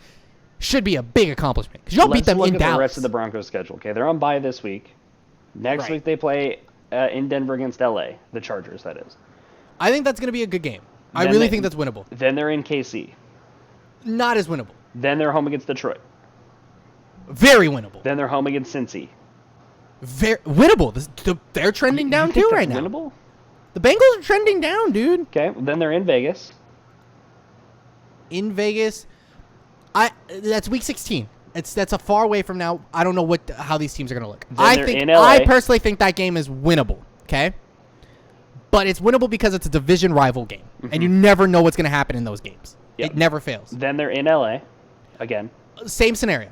should be a big accomplishment because y'all beat them in Dallas. The rest of the Broncos schedule. Okay, they're on bye this week. Next week they play in Denver against LA, the Chargers. That is. I think that's going to be a good game. I really think that's winnable. Then they're in KC. Not as winnable. Then they're home against Detroit. Very winnable. Then they're home against Cincy. Very winnable. They're trending down too right now. Winnable? The Bengals are trending down, dude. Okay, well, then they're in Vegas. In Vegas, that's week 16. That's a far away from now. I don't know how these teams are going to look. I personally think that game is winnable. Okay, but it's winnable because it's a division rival game, and you never know what's going to happen in those games. Yep. It never fails. Then they're in LA again. Same scenario.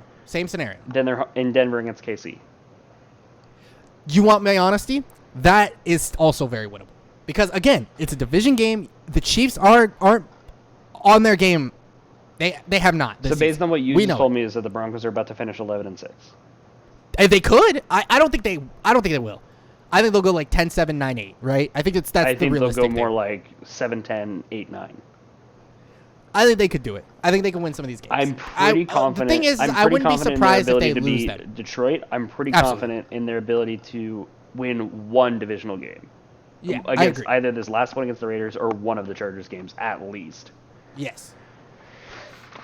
Then they're in Denver against KC. You want my honesty? That is also very winnable Because, again, it's a division game. The Chiefs aren't on their game. They have not. So based on what you just told me is that the Broncos are about to finish 11-6. If they could. I don't think they will. I think they'll go like 10-7, 9-8, right? I think that's the realistic. I think they'll go more like 7-10, 8-9. I think they could do it. I think they can win some of these games. I'm pretty confident. The thing is, I wouldn't be surprised if they lose that. Detroit, I'm pretty confident in their ability to win one divisional game. Yeah, against either this last one against the Raiders or one of the Chargers games, at least. Yes.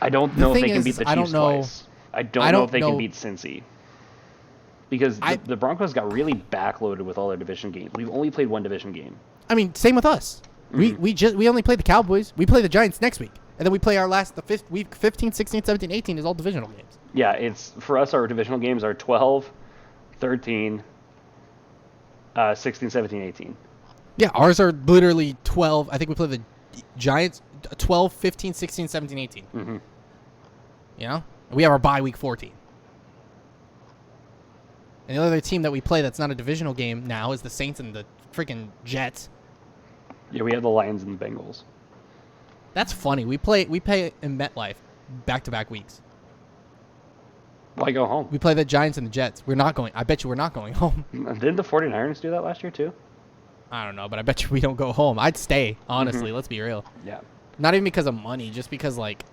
I don't know if they can beat the Chiefs twice. I don't know if they can beat Cincy. Because the Broncos got really backloaded with all their division games. We've only played one division game. I mean, same with us. Mm-hmm. We only played the Cowboys. We play the Giants next week. And then we play the fifth week, 15, 16, 17, 18 is all divisional games. Yeah, for us, our divisional games are 12, 13, 16, 17, 18. Yeah, ours are literally 12. I think we play the Giants 12, 15, 16, 17, 18. Mm-hmm. You know? We have our bye week 14. And the other team that we play that's not a divisional game now is the Saints and the freaking Jets. Yeah, we have the Lions and the Bengals. That's funny. We play in MetLife back-to-back weeks. Why go home? We play the Giants and the Jets. I bet you we're not going home. Didn't the 49ers do that last year too? I don't know, but I bet you we don't go home. I'd stay, honestly. Let's be real. Yeah. Not even because of money, just because, like,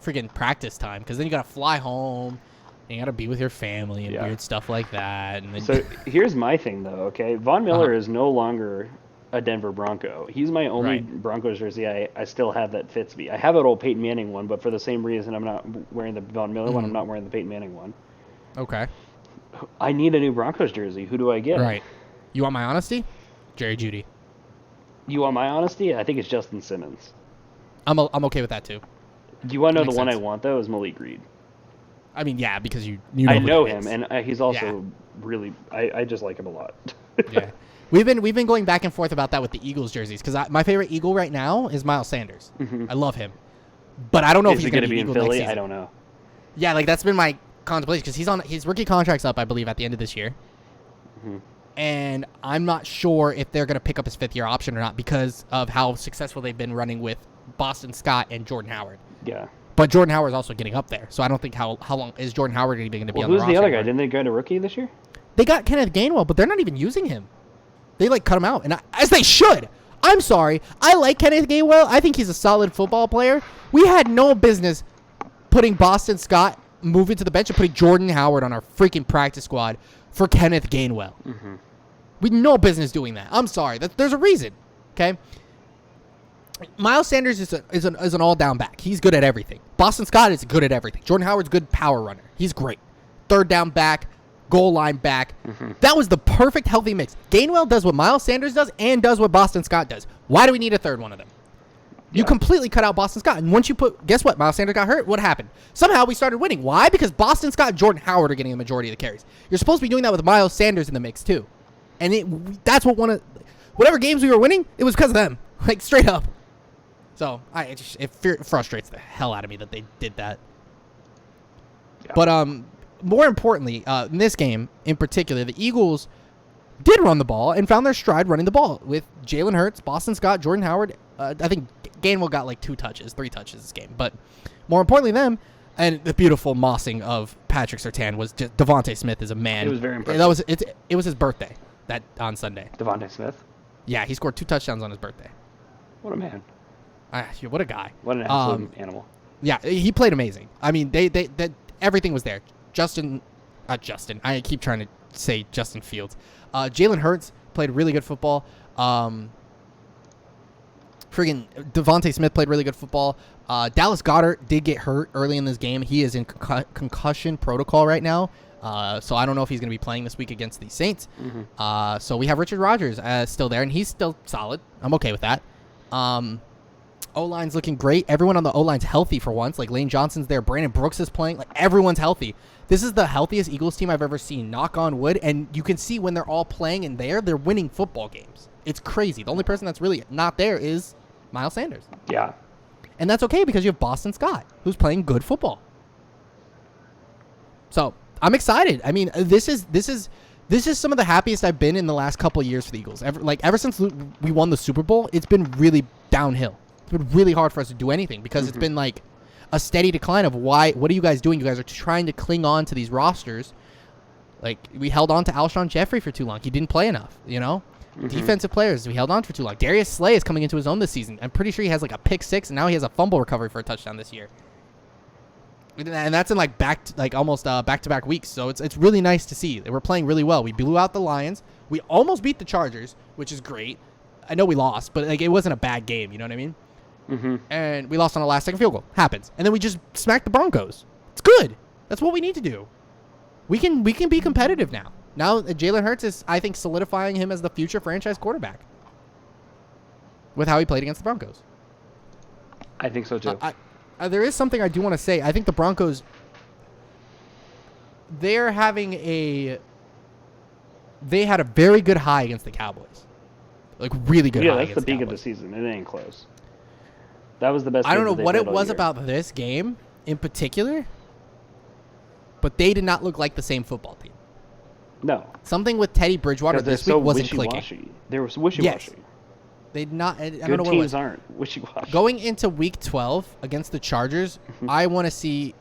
freaking practice time. Because then you got to fly home. And you got to be with your family and weird stuff like that. And then so here's my thing, though, okay? Von Miller is no longer a Denver Bronco. He's my only Broncos jersey I still have that fits me. I have an old Peyton Manning one, but for the same reason I'm not wearing the Von Miller one, I'm not wearing the Peyton Manning one. Okay. I need a new Broncos jersey. Who do I get? Right. You want my honesty? Jerry Jeudy. You want my honesty? I think it's Justin Simmons. I'm okay with that, too. Do you want to know the one I want, though, is Malik Reed. I mean, yeah, because you I know him, and he's also really. I just like him a lot. Yeah, we've been going back and forth about that with the Eagles jerseys because my favorite Eagle right now is Miles Sanders. Mm-hmm. I love him, but I don't know if he's going to be in Philly. I don't know. Yeah, like that's been my contemplation because he's on his rookie contract's up, I believe, at the end of this year, and I'm not sure if they're going to pick up his 5th-year option or not because of how successful they've been running with Boston Scott and Jordan Howard. Yeah. But Jordan Howard is also getting up there, so I don't think how long is Jordan Howard going to be on the roster. Who's the other guy? Didn't they go to rookie this year? They got Kenneth Gainwell, but they're not even using him. They cut him out, and as they should. I'm sorry. I like Kenneth Gainwell. I think he's a solid football player. We had no business putting Boston Scott moving to the bench and putting Jordan Howard on our freaking practice squad for Kenneth Gainwell. Mm-hmm. We had no business doing that. I'm sorry. There's a reason. Okay. Miles Sanders is an all-down back. He's good at everything. Boston Scott is good at everything. Jordan Howard's a good power runner. He's great. Third down back, goal line back. Mm-hmm. That was the perfect healthy mix. Gainwell does what Miles Sanders does and does what Boston Scott does. Why do we need a third one of them? Yeah. You completely cut out Boston Scott. And once you guess what? Miles Sanders got hurt. What happened? Somehow we started winning. Why? Because Boston Scott and Jordan Howard are getting the majority of the carries. You're supposed to be doing that with Miles Sanders in the mix too. And that's what whatever games we were winning, it was because of them. Like straight up. So it frustrates the hell out of me that they did that. Yeah. But more importantly, in this game in particular, the Eagles did run the ball and found their stride running the ball with Jalen Hurts, Boston Scott, Jordan Howard. I think Gainwell got like 3 touches this game. But more importantly, them and the beautiful mossing of Patrick Surtain was just Devontae Smith is a man. It was very impressive. It was his birthday on Sunday. Devontae Smith. Yeah, he scored 2 touchdowns on his birthday. What a man. What a guy. What an absolute animal. Yeah, he played amazing. I mean, they everything was there. Justin. I keep trying to say Justin Fields. Jalen Hurts played really good football. Friggin' Devontae Smith played really good football. Dallas Goedert did get hurt early in this game. He is in concussion protocol right now. So I don't know if he's going to be playing this week against the Saints. Mm-hmm. So we have Richard Rodgers still there, and he's still solid. I'm okay with that. O-line's looking great. Everyone on the O-line's healthy for once. Like, Lane Johnson's there. Brandon Brooks is playing. Like, everyone's healthy. This is the healthiest Eagles team I've ever seen. Knock on wood. And you can see when they're all playing and they're winning football games. It's crazy. The only person that's really not there is Miles Sanders. Yeah. And that's okay because you have Boston Scott, who's playing good football. So, I'm excited. I mean, this is This is some of the happiest I've been in the last couple of years for the Eagles. Ever since we won the Super Bowl, it's been really downhill. It's been really hard for us to do anything because it's been like a steady decline of why. What are you guys doing? You guys are trying to cling on to these rosters. Like, we held on to Alshon Jeffrey for too long. He didn't play enough, you know? Defensive players, we held on for too long. Darius Slay is coming into his own this season. I'm pretty sure he has like a pick 6, and now he has a fumble recovery for a touchdown this year. And that's in like almost back-to-back weeks. So it's really nice to see. We're playing really well. We blew out the Lions. We almost beat the Chargers, which is great. I know we lost, but like it wasn't a bad game. You know what I mean? And we lost on a last-second field goal. Happens. And then we just smacked the Broncos. It's good. That's what we need to do. We can be competitive now. Now Jalen Hurts is, I think, solidifying him as the future franchise quarterback with how he played against the Broncos. I think so too. There is something I do want to say. I think the Broncos, they had a very good high against the Cowboys. Like, really good high. Yeah, that's the peak of the season. It ain't close. That was the best. I don't know what it was about this game in particular, but they did not look like the same football team. No. Something with Teddy Bridgewater this week wasn't clicking. There was wishy-washy. Yes. They not. I don't know what teams it was. aren't wishy-washy. Going into Week 12 against the Chargers, I want to see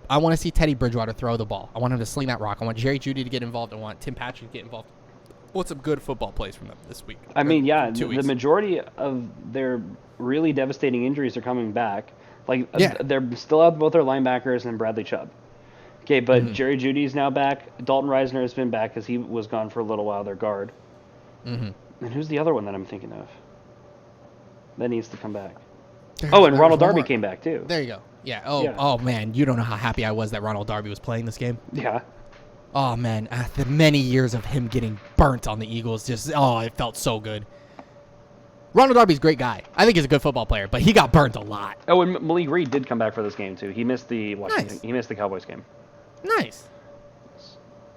Teddy Bridgewater throw the ball. I want him to sling that rock. I want Jerry Jeudy to get involved. I want Tim Patrick to get involved. I want some good football plays from them this week. I mean, yeah, the majority of their really devastating injuries are coming back. Like, they're still out both their linebackers and Bradley Chubb. Okay, but Jerry Jeudy's now back. Dalton Reisner has been back because he was gone for a little while, their guard. And who's the other one that I'm thinking of that needs to come back? And Ronald Darby came back, too. There you go. Yeah. Oh, man, you don't know how happy I was that Ronald Darby was playing this game. Yeah. Oh, man, the many years of him getting burnt on the Eagles, it felt so good. Ronald Darby's a great guy. I think he's a good football player, but he got burnt a lot. Oh, and Malik Reed did come back for this game, too. He missed the He missed the Cowboys game. Nice.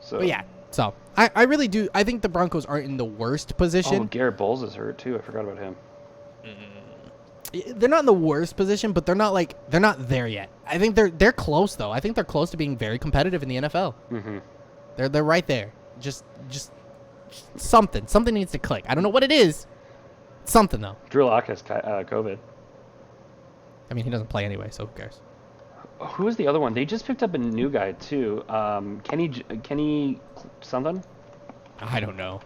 So I really do. I think the Broncos aren't in the worst position. Oh, Garrett Bowles is hurt too. I forgot about him. They're not in the worst position, but they're not there yet. I think they're close though. I think they're close to being very competitive in the NFL. They're right there. Just something needs to click. I don't know what it is. Something though. Drew Lock has COVID. I mean, he doesn't play anyway, so who cares? Who was the other one? They just picked up a new guy too. Kenny something? I don't know.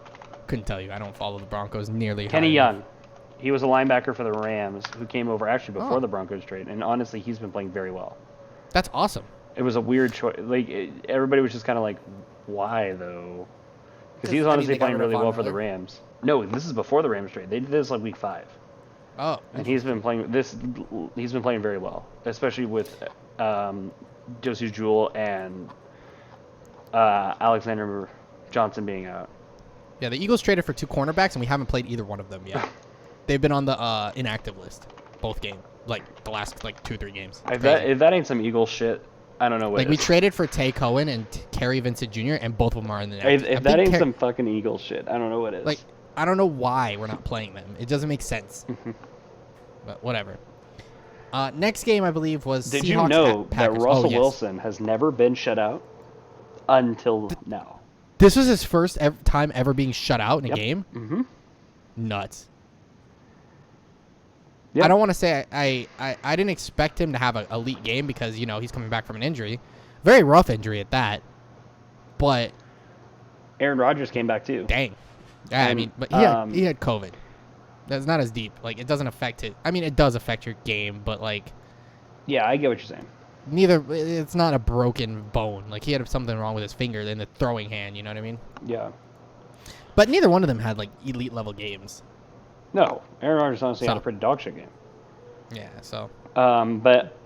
Couldn't tell you. I don't follow the Broncos nearly. Kenny Young. He was a linebacker for the Rams who came over actually before the Broncos trade, and honestly, he's been playing very well. That's awesome. It was a weird choice. Like everybody was just kind of like, why though? Because he's honestly playing really well for the Rams. No, this is before the Rams trade. They did this like week 5. Oh. And he's been playing very well, especially with Josie Jewell and Alexander Johnson being out. Yeah, the Eagles traded for 2 cornerbacks, and we haven't played either one of them yet. They've been on the inactive list, both games, like the last 2-3 games. If that ain't some Eagles shit, I don't know what. We traded for Tay Cohen and Kerry Vincent Jr., and both of them are in the inactive. If that ain't some fucking Eagles shit, I don't know what is. I don't know why we're not playing them. It doesn't make sense. But whatever. Next game, I believe, was Did Seahawks you know that Russell yes. Wilson has never been shut out until now? This was his first time ever being shut out in a game? Nuts. Yep. I don't want to say I didn't expect him to have an elite game because, he's coming back from an injury. Very rough injury at that. But Aaron Rodgers came back too. Dang. Yeah, but he had COVID. That's not as deep. It doesn't affect it. I mean, it does affect your game, but yeah, I get what you're saying. It's not a broken bone. He had something wrong with his finger in the throwing hand, you know what I mean? Yeah. But neither one of them had elite level games. No, Aaron Rodgers honestly had a pretty dog shit game. Yeah, so. But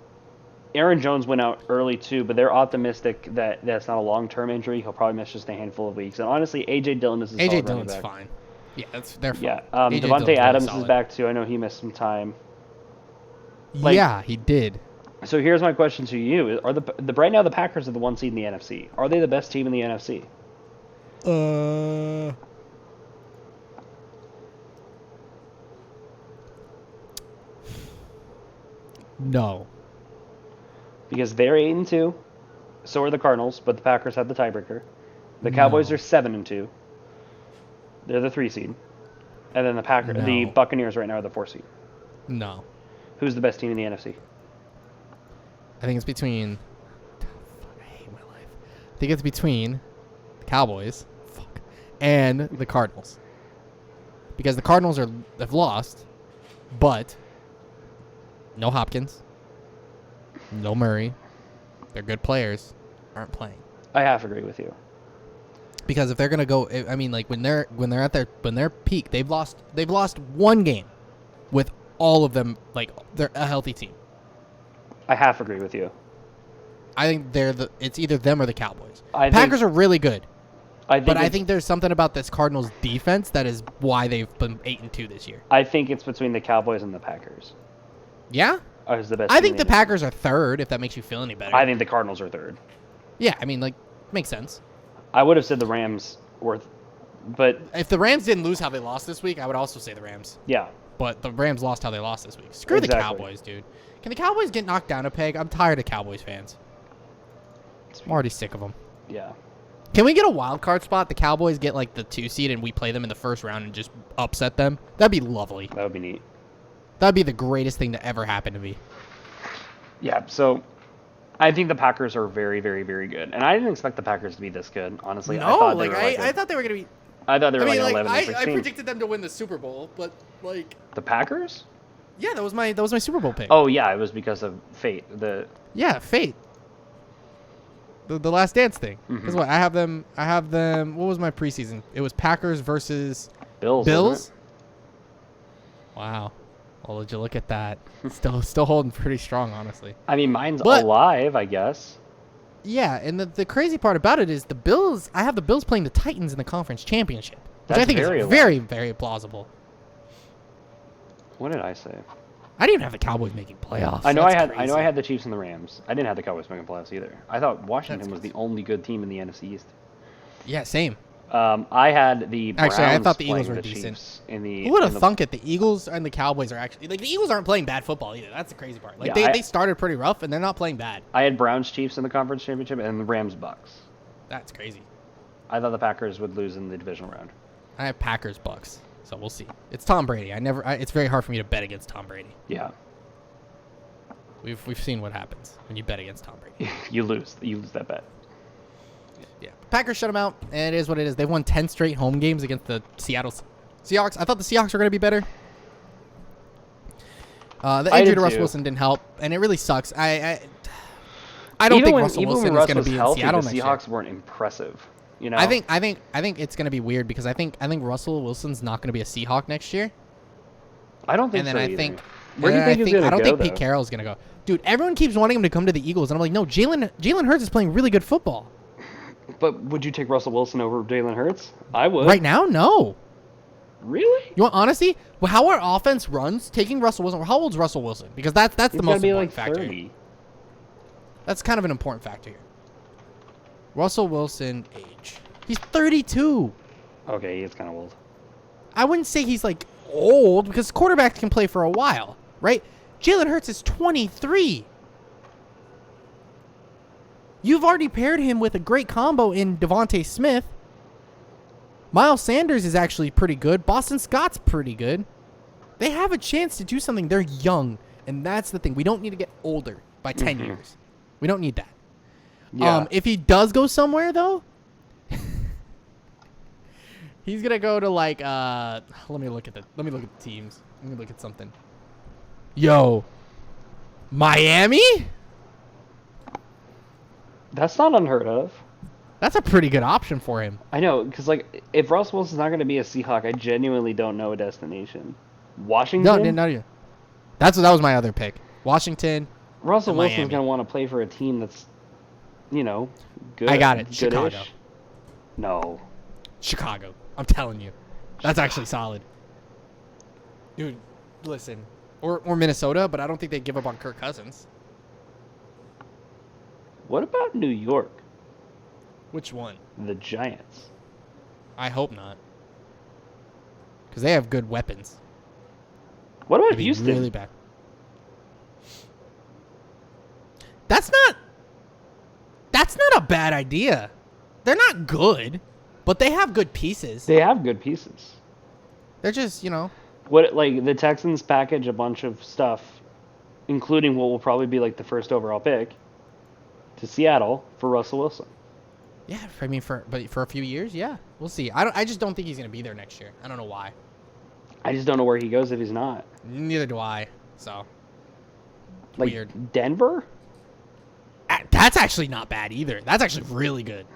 Aaron Jones went out early too, but they're optimistic that that's not a long-term injury. He'll probably miss just a handful of weeks. And honestly, A.J. Dillon is a solid running back. fine. Yeah, they're fine. Yeah, Devontae Adams is back too. I know he missed some time. Yeah, he did. So here's my question to you: Are right now the Packers are the 1 seed in the NFC? Are they the best team in the NFC? No. Because they're 8-2, so are the Cardinals, but the Packers have the tiebreaker. The Cowboys are 7-2. They're the 3 seed. And then the Buccaneers right now are the 4 seed. No. Who's the best team in the NFC? I think it's between... I hate my life. I think it's between the Cowboys and the Cardinals. Because the Cardinals have lost, but no Hopkins, no Murray. They're good players, aren't playing. I half agree with you. Because if they're gonna go, I mean, like when they're at their peak, they've lost one game with all of them. Like they're a healthy team. I half agree with you. I think it's either them or the Cowboys. Packers are really good. I think there's something about this Cardinals defense that is why they've been 8-2 this year. I think it's between the Cowboys and the Packers. Yeah? Who's the best I think the Packers are third, if that makes you feel any better. I think the Cardinals are third. Yeah, I mean, like, makes sense. I would have said the Rams were, but... If the Rams didn't lose how they lost this week, I would also say the Rams. Yeah. But the Rams lost how they lost this week. Screw the Cowboys, dude. Can the Cowboys get knocked down a peg? I'm tired of Cowboys fans. I'm already sick of them. Yeah. Can we get a wild card spot? The Cowboys get like the 2 seed and we play them in the first round and just upset them? That'd be lovely. That would be neat. That'd be the greatest thing to ever happen to me. Yeah, so I think the Packers are very, very, very good. And I didn't expect the Packers to be this good, honestly. No, I thought they were going to be... I thought they were like 11 and 16. I predicted them to win the Super Bowl, but like... The Packers? Yeah, that was my Super Bowl pick. Oh, yeah, it was because of fate. Yeah, fate. The Last Dance thing. Mm-hmm. Because what I have them. What was my preseason? It was Packers versus Bills. Wow. Well, would you look at that? Still holding pretty strong, honestly. I mean, mine's alive, I guess. Yeah, and the crazy part about it is the Bills. I have the Bills playing the Titans in the conference championship, which I think is very, very plausible. What did I say? I didn't even have the Cowboys making playoffs. I know I had the Chiefs and the Rams. I didn't have the Cowboys making playoffs either. I thought Washington was the only good team in the NFC East. Yeah, same. I had the Browns. Actually, I thought the Eagles were decent. Who would have thunk it? The Eagles and the Cowboys are actually like the Eagles aren't playing bad football either. That's the crazy part. Like they started pretty rough and they're not playing bad. I had Browns Chiefs in the conference championship and the Rams Bucks. That's crazy. I thought the Packers would lose in the divisional round. I have Packers Bucks, so we'll see. It's Tom Brady. It's very hard for me to bet against Tom Brady. Yeah. We've seen what happens when you bet against Tom Brady. You lose that bet. Yeah. Packers shut them out, and it is what it is. They've won 10 straight home games against the Seattle Seahawks. I thought the Seahawks were going to be better. The injury to Russell Wilson didn't help, and it really sucks. I don't think Russell Wilson is going to be in Seattle next year. The Seahawks weren't impressive. You know? I think it's going to be weird because I think Russell Wilson's not going to be a Seahawk next year. I don't think so. And then either. I think where do you think he's going to go? I don't think Pete Carroll's going to go. Dude, everyone keeps wanting him to come to the Eagles, and I'm like, no, Jalen Hurts is playing really good football. But would you take Russell Wilson over Jalen Hurts? I would. Right now, no. Really? You want honesty? Well, how our offense runs, taking Russell Wilson. How old's Russell Wilson? Because that's the most important factor. 30. Here. That's kind of an important factor here. Russell Wilson age. He's 32. Okay, he is kind of old. I wouldn't say he's like old because quarterbacks can play for a while, right? Jalen Hurts is 23. You've already paired him with a great combo in Devontae Smith. Miles Sanders is actually pretty good. Boston Scott's pretty good. They have a chance to do something. They're young, and that's the thing. We don't need to get older by 10 years. We don't need that. Yeah. If he does go somewhere, though, he's going to go to, like, let me look at the teams. Let me look at something. Yo, Miami? That's not unheard of. That's a pretty good option for him. I know, because, like, if Russell Wilson's not going to be a Seahawk, I genuinely don't know a destination. Washington? No. That was my other pick. Washington. Russell Wilson's going to want to play for a team that's, you know, good. I got it. Good-ish. Chicago. No. Chicago. I'm telling you. That's actually solid. Dude, listen. Or Minnesota, but I don't think they'd give up on Kirk Cousins. What about New York? Which one? The Giants. I hope not. Because they have good weapons. What about Houston? Really bad. That's not a bad idea. They're not good, but they have good pieces. They have good pieces. They're just, What like the Texans package a bunch of stuff, including what will probably be like the first overall pick, to Seattle for Russell Wilson. Yeah, I mean for a few years, yeah, we'll see. I just don't think he's gonna be there next year. I don't know why. I just don't know where he goes if he's not. Neither do I. So. Like weird. Denver? That's actually not bad either. That's actually really good.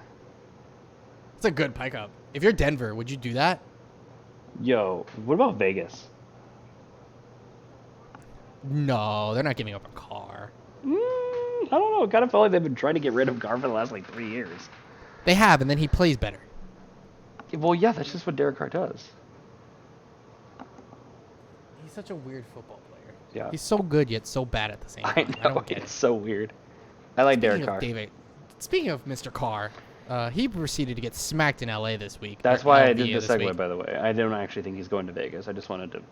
It's a good pickup. If you're Denver, would you do that? Yo, what about Vegas? No, they're not giving up a Carr. I don't know. It kind of felt like they've been trying to get rid of Carr for the last 3 years. They have, and then he plays better. Well, yeah, that's just what Derek Carr does. He's such a weird football player. Yeah. He's so good yet so bad at the same time. I don't get it. It's so weird. I like Derek Carr. Speaking of Mr. Carr, he proceeded to get smacked in LA this week. That's why I did the segue, by the way. I don't actually think he's going to Vegas. I just wanted to.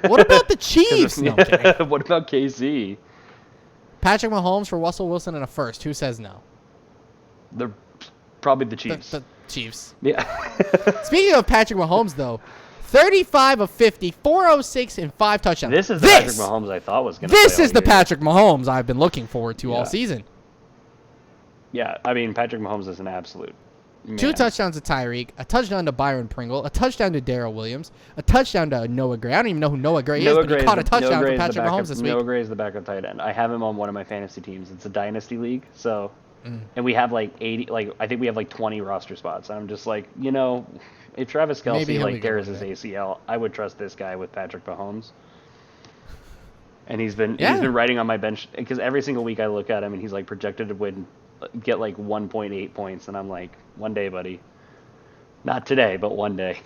What about the Chiefs? No, what about KC? Patrick Mahomes for Russell Wilson and a first. Who says no? Probably the Chiefs. The Chiefs. Yeah. Speaking of Patrick Mahomes, though, 35 of 50, 406, and 5 touchdowns. This is the Patrick Mahomes I thought was going to This is the Patrick Mahomes I've been looking forward to all season. Yeah, I mean, Patrick Mahomes is an absolute man. 2 touchdowns to Tyreek, a touchdown to Byron Pringle, a touchdown to Darrell Williams, a touchdown to Noah Gray. I don't even know who Noah Gray is, but he caught a touchdown for Patrick Mahomes this week. Noah Gray is the backup tight end. I have him on one of my fantasy teams. It's a dynasty league, so... And we have 80, I think we have 20 roster spots. I'm just if Travis Kelce tears his ACL, I would trust this guy with Patrick Mahomes. And he's been riding on my bench because every single week I look at him and he's projected to get 1.8 points, and I'm like, one day, buddy. Not today, but one day.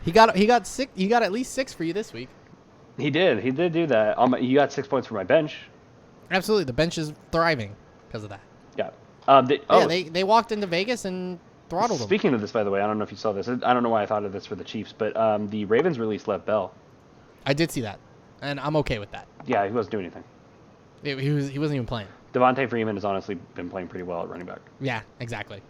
He got 6. He got at least 6 for you this week. He did do that. He got 6 points for my bench. Absolutely, the bench is thriving because of that. Yeah. They walked into Vegas and throttled them. Speaking of this, by the way, I don't know if you saw this. I don't know why I thought of this for the Chiefs, but the Ravens released Lev Bell. I did see that, and I'm okay with that. Yeah, he wasn't doing anything. He wasn't even playing. Devontae Freeman has honestly been playing pretty well at running back. Yeah, exactly.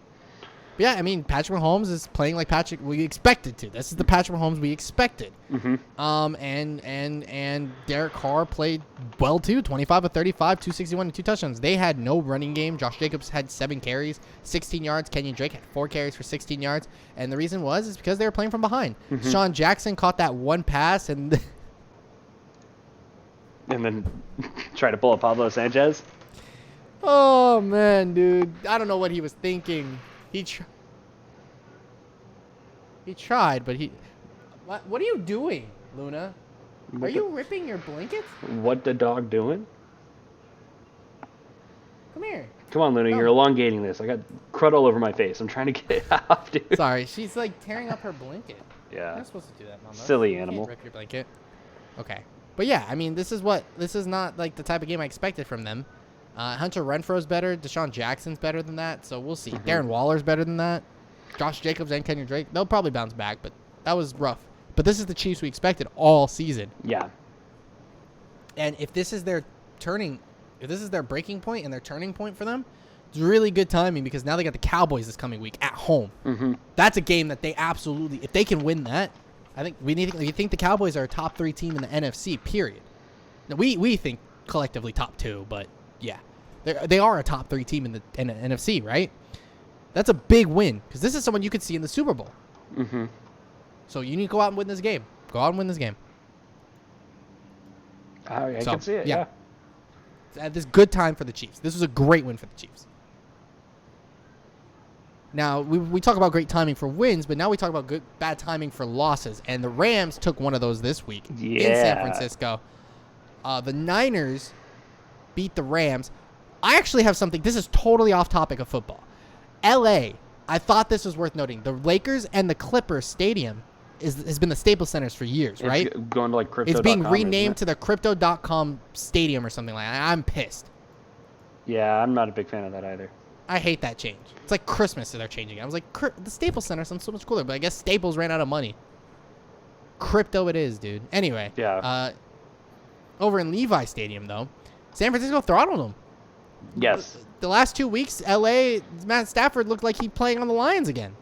But yeah, I mean, Patrick Mahomes is playing like Patrick we expected to. This is the Patrick Mahomes we expected. Mm-hmm. And Derek Carr played well too. 25 of 35, 261 and 2 touchdowns. They had no running game. Josh Jacobs had 7 carries, 16 yards. Kenyon Drake had 4 carries for 16 yards. And the reason is because they were playing from behind. Mm-hmm. Sean Jackson caught that one pass and then try to pull up Pablo Sanchez. Oh man, dude, I don't know what he was thinking. He tried, but What are you doing, Luna? Are you ripping your blanket? What the dog doing? Come here. Come on, Luna, you're elongating this. I got crud all over my face. I'm trying to get it off, dude. Sorry, she's tearing up her blanket. Yeah. You're not supposed to do that, Mama. Silly animal. Can't rip your blanket. Okay. But yeah, I mean, this is not the type of game I expected from them. Hunter Renfro's better. Deshaun Jackson's better than that. So we'll see. Mm-hmm. Darren Waller's better than that. Josh Jacobs and Kenyon Drake, they'll probably bounce back, but that was rough. But this is the Chiefs we expected all season. Yeah. And if this is their breaking point and their turning point for them, it's really good timing because now they got the Cowboys this coming week at home. Mm-hmm. That's a game that they absolutely, if they can win that, I think we think the Cowboys are a top 3 team in the NFC, period. Now, we think collectively top 2, but yeah. They are a top 3 team in the NFC, right? That's a big win because this is someone you could see in the Super Bowl. Mm-hmm. So you need to go out and win this game. Go out and win this game. I can see it, yeah. At this good time for the Chiefs. This was a great win for the Chiefs. Now, we talk about great timing for wins, but now we talk about bad timing for losses. And the Rams took one of those this week in San Francisco. The Niners beat the Rams. I actually have something. This is totally off topic of football. L.A., I thought this was worth noting. The Lakers and the Clippers stadium has been the Staples Centers for years, right? It's going to Crypto.com. It's being renamed to the Crypto.com Stadium or something like that. I'm pissed. Yeah, I'm not a big fan of that either. I hate that change. It's like Christmas that they're changing it. I was like, the Staples Center sounds so much cooler, but I guess Staples ran out of money. Crypto it is, dude. Anyway. Yeah. Over in Levi Stadium, though, San Francisco throttled them. Yes. the last 2 weeks, L.A., Matt Stafford looked like he's playing on the Lions again.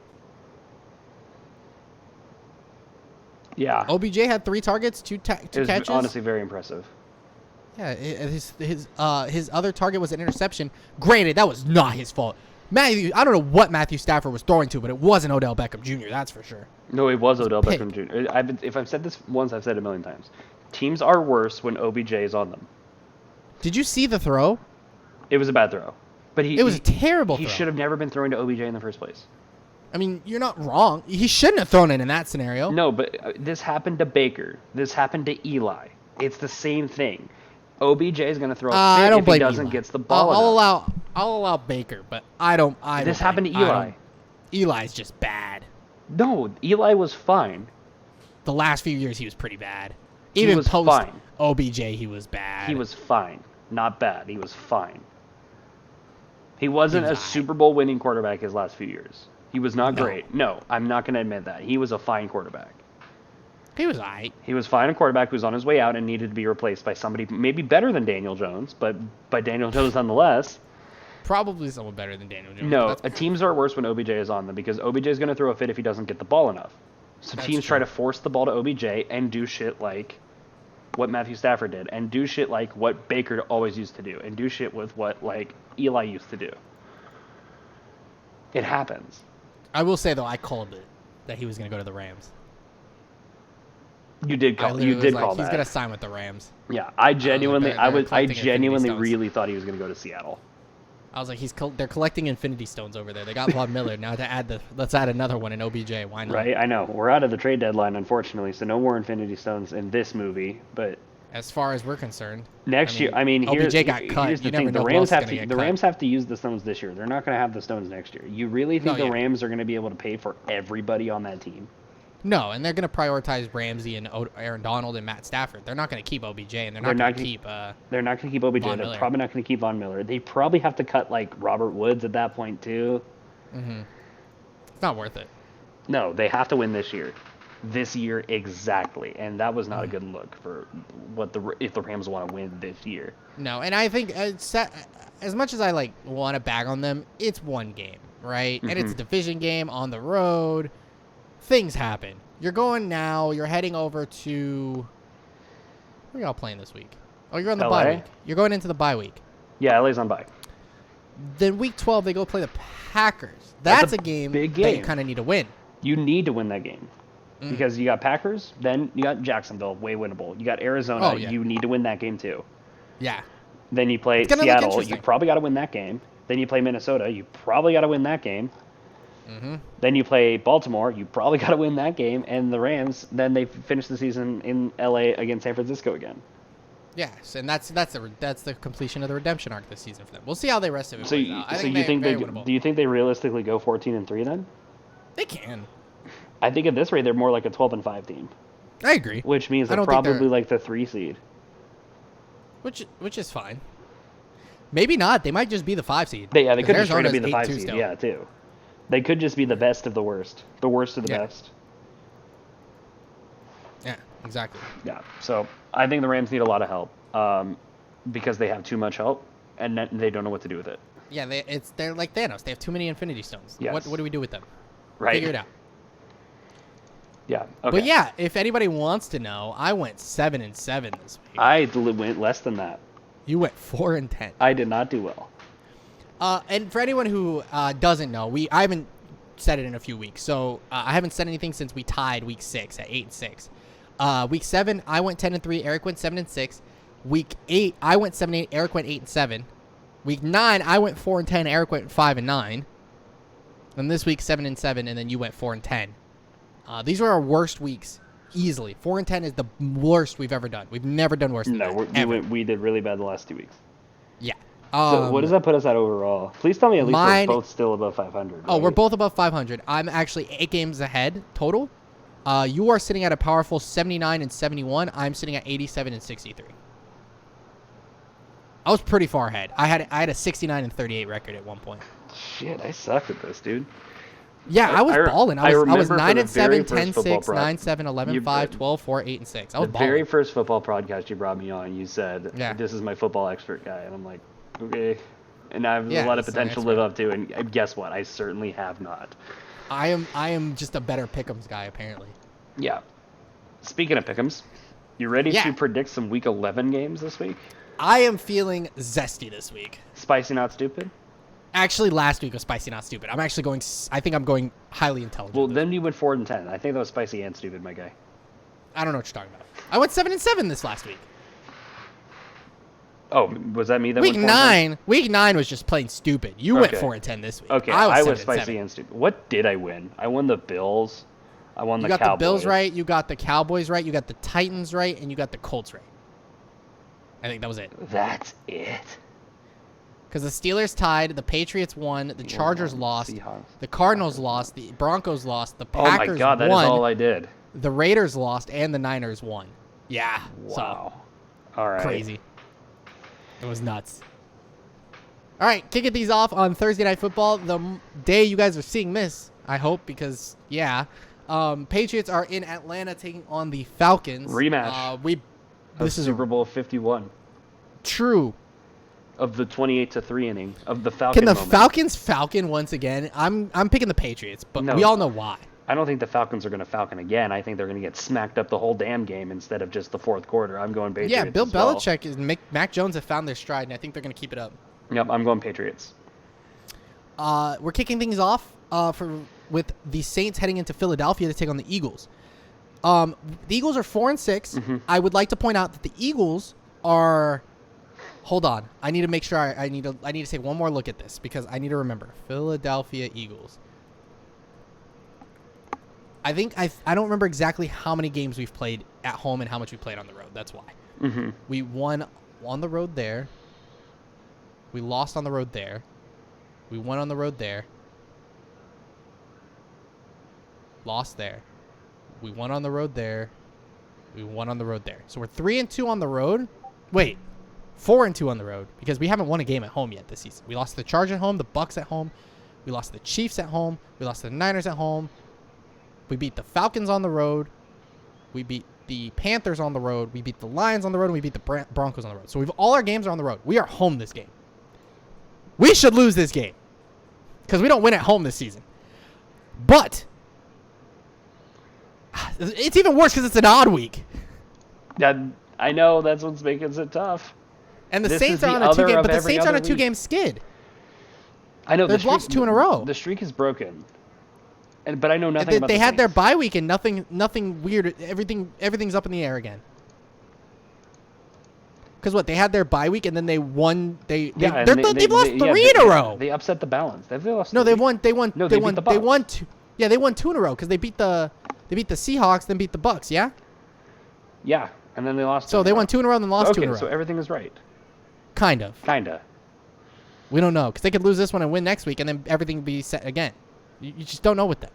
Yeah. OBJ had 3 targets, 2 catches. It was honestly very impressive. Yeah, his other target was an interception. Granted, that was not his fault. I don't know what Matthew Stafford was throwing to, but it wasn't Odell Beckham Jr., that's for sure. No, it was Odell Beckham Jr. If I've said this once, I've said it a million times. Teams are worse when OBJ is on them. Did you see the throw? It was a bad throw. But it was a terrible throw. He should have never been throwing to OBJ in the first place. I mean, you're not wrong. He shouldn't have thrown it in that scenario. No, but this happened to Baker. This happened to Eli. It's the same thing. OBJ is going to throw a fit if he doesn't get the ball. I'll allow Baker, but I don't. This happened to Eli. Eli's just bad. No, Eli was fine. The last few years, he was pretty bad. Even post fine. OBJ, he was bad. He was fine. Not bad. He was fine. He wasn't a Super Bowl winning quarterback his last few years. He was not great. No, I'm not going to admit that. He was a fine quarterback. He was all right. He was fine. A quarterback who was on his way out and needed to be replaced by somebody maybe better than Daniel Jones, but by Daniel Jones nonetheless. Probably someone better than Daniel Jones. No, teams are worse when OBJ is on them because OBJ is going to throw a fit if he doesn't get the ball enough. So teams try to force the ball to OBJ and do shit like what Matthew Stafford did, and do shit like what Baker always used to do, and do shit with what like Eli used to do. It happens. I will say though, I called it that he was going to go to the Rams. You did call that. He's going to sign with the Rams. Yeah, I genuinely really thought he was going to go to Seattle. I was like, they're collecting Infinity Stones over there. They got Von Miller now let's add another one in OBJ. Why not? Right, I know. We're out of the trade deadline, unfortunately, so no more Infinity Stones in this movie. But as far as we're concerned, next year, OBJ got cut. Here's the thing: the Rams have to use the stones this year. They're not going to have the stones next year. You really think the Rams are going to be able to pay for everybody on that team? No, and they're going to prioritize Ramsey and Aaron Donald and Matt Stafford. They're not going to keep OBJ, and they're not going to keep. They're not going to keep OBJ. They're probably not going to keep Von Miller. They probably have to cut like Robert Woods at that point too. Mm-hmm. It's not worth it. No, they have to win this year. This year exactly, and that was not a good look for if the Rams want to win this year. No, and I think as much as I want to bag on them, it's one game, right? Mm-hmm. And it's a division game on the road. Things happen. You're going now. You're heading over to. Where are y'all playing this week? Oh, you're on the bye week. You're going into the bye week. Yeah, LA's on bye. Then week 12, they go play the Packers. That's a game that you kind of need to win. You need to win that game. Because you got Packers, then you got Jacksonville, way winnable. You got Arizona, you need to win that game too. Yeah. Then you play Seattle, you probably got to win that game. Then you play Minnesota, you probably got to win that game. Mm-hmm. Then you play Baltimore, you probably got to win that game. And the Rams, then they finish the season in LA against San Francisco again. Yes, and that's the completion of the redemption arc this season for them. We'll see how they rest of it. So do you think they realistically go 14-3 then? They can. I think at this rate they're more like a 12-5 team. I agree. Which means they're probably like the 3 seed. Which is fine. Maybe not. They might just be the 5 seed. They could just try to be the 5 seed. Still. Yeah, too. They could just be the best of the worst. The worst of the best. Yeah, exactly. Yeah. So I think the Rams need a lot of help because they have too much help and they don't know what to do with it. Yeah, they're like Thanos. They have too many Infinity Stones. Yes. What do we do with them? Right. Figure it out. Yeah. Okay. But yeah, if anybody wants to know, I went 7-7 this week. I went less than that. You went 4-10. I did not do well. And for anyone who doesn't know, I haven't said it in a few weeks. So I haven't said anything since we tied week 6 at 8-6. Week 7, I went 10-3. Eric went 7-6. Week 8, I went 7-8. Eric went 8-7. Week 9, I went 4-10. Eric went 5-9. And this week 7-7, and then you went 4-10. These were our worst weeks, easily. 4-10 is the worst we've ever done. We've never done worse than that. We did really bad the last 2 weeks. Yeah. So what does that put us at overall? Please tell me at least we're both still above 500. Oh, right? We're both above 500. I'm actually 8 games ahead total. You are sitting at a powerful 79-71. I'm sitting at 87-63. I was pretty far ahead. I had a 69-38 record at one point. Shit, I sucked at this, dude. Yeah, I was balling. I was 9-7, 10-6, 9-7, 11-5, 12-4, 8-6. I was balling. The very first football podcast you brought me on, you said, "This is my football expert guy," and I'm like, okay. and I have a lot of potential to live up to. And guess what? I certainly have not. I am just a better pick'ems guy, apparently. Yeah. Speaking of pick'ems, you ready to predict some Week 11 games this week? I am feeling zesty this week. Spicy, not stupid? Actually, last week was spicy, not stupid. I think I'm going highly intelligent. Well, then you went 4-10. I think that was spicy and stupid, my guy. I don't know what you're talking about. I went 7-7 this last week. Oh, was that me that week went 9? Week 9 was just plain stupid. You went 4-10 this week. Okay, I was spicy and stupid. What did I win? I won the Bills. I won the Cowboys. You got the Bills right. You got the Cowboys right. You got the Titans right, and you got the Colts right. I think that was it. That's it. Because the Steelers tied, the Patriots won, the Chargers lost, the Cardinals lost, the Broncos lost, the Packers won. Oh my God, that is all I did. The Raiders lost, and the Niners won. Yeah. Wow. So, all right. Crazy. It was nuts. All right, kicking these off on Thursday Night Football, the day you guys are seeing this, I hope, because, Patriots are in Atlanta taking on the Falcons. Rematch. This is Super Bowl 51. True. Of the 28-3 inning of the Falcon. Can the Falcons falcon once again? I'm picking the Patriots, but we all know why. I don't think the Falcons are going to falcon again. I think they're going to get smacked up the whole damn game instead of just the fourth quarter. I'm going Patriots. Yeah, Bill Belichick and Mac Jones have found their stride, and I think they're going to keep it up. Yep, I'm going Patriots. We're kicking things off with the Saints heading into Philadelphia to take on the Eagles. The Eagles are 4-6. Mm-hmm. I would like to point out that the Eagles are. Hold on, I need to make sure. I need to take one more look at this because I need to remember Philadelphia Eagles. I don't remember exactly how many games we've played at home and how much we played on the road. That's why. Mm-hmm. We won on the road there. We lost on the road there. We won on the road there. Lost there. We won on the road there. We won on the road there. So we're 3-2 on the road. Wait, 4-2 on the road because we haven't won a game at home yet this season. We lost to the Chargers at home, the Bucks at home. We lost to the Chiefs at home. We lost to the Niners at home. We beat the Falcons on the road. We beat the Panthers on the road. We beat the Lions on the road. And we beat the Broncos on the road. So all our games are on the road. We are home this game. We should lose this game because we don't win at home this season. But it's even worse because it's an odd week. Yeah, I know that's what's making it tough. And the Saints are on a 2-game, but the Saints are on a 2-game skid. I know they've lost 2 in a row. The streak is broken. But I know nothing about they the had Saints. their bye week and nothing weird. Everything's up in the air again. Because what, they had their bye week and then they won. They've lost 3 in a row. They upset the balance. They won. No, they won. They won 2 Yeah, they won 2 in a row because they beat the Seahawks, then beat the Bucks. Yeah. Yeah, and then they lost. So they won 2 in a row and then lost 2 in a row. So everything is right. Kinda. We don't know because they could lose this one and win next week, and then everything would be set again. You just don't know with them.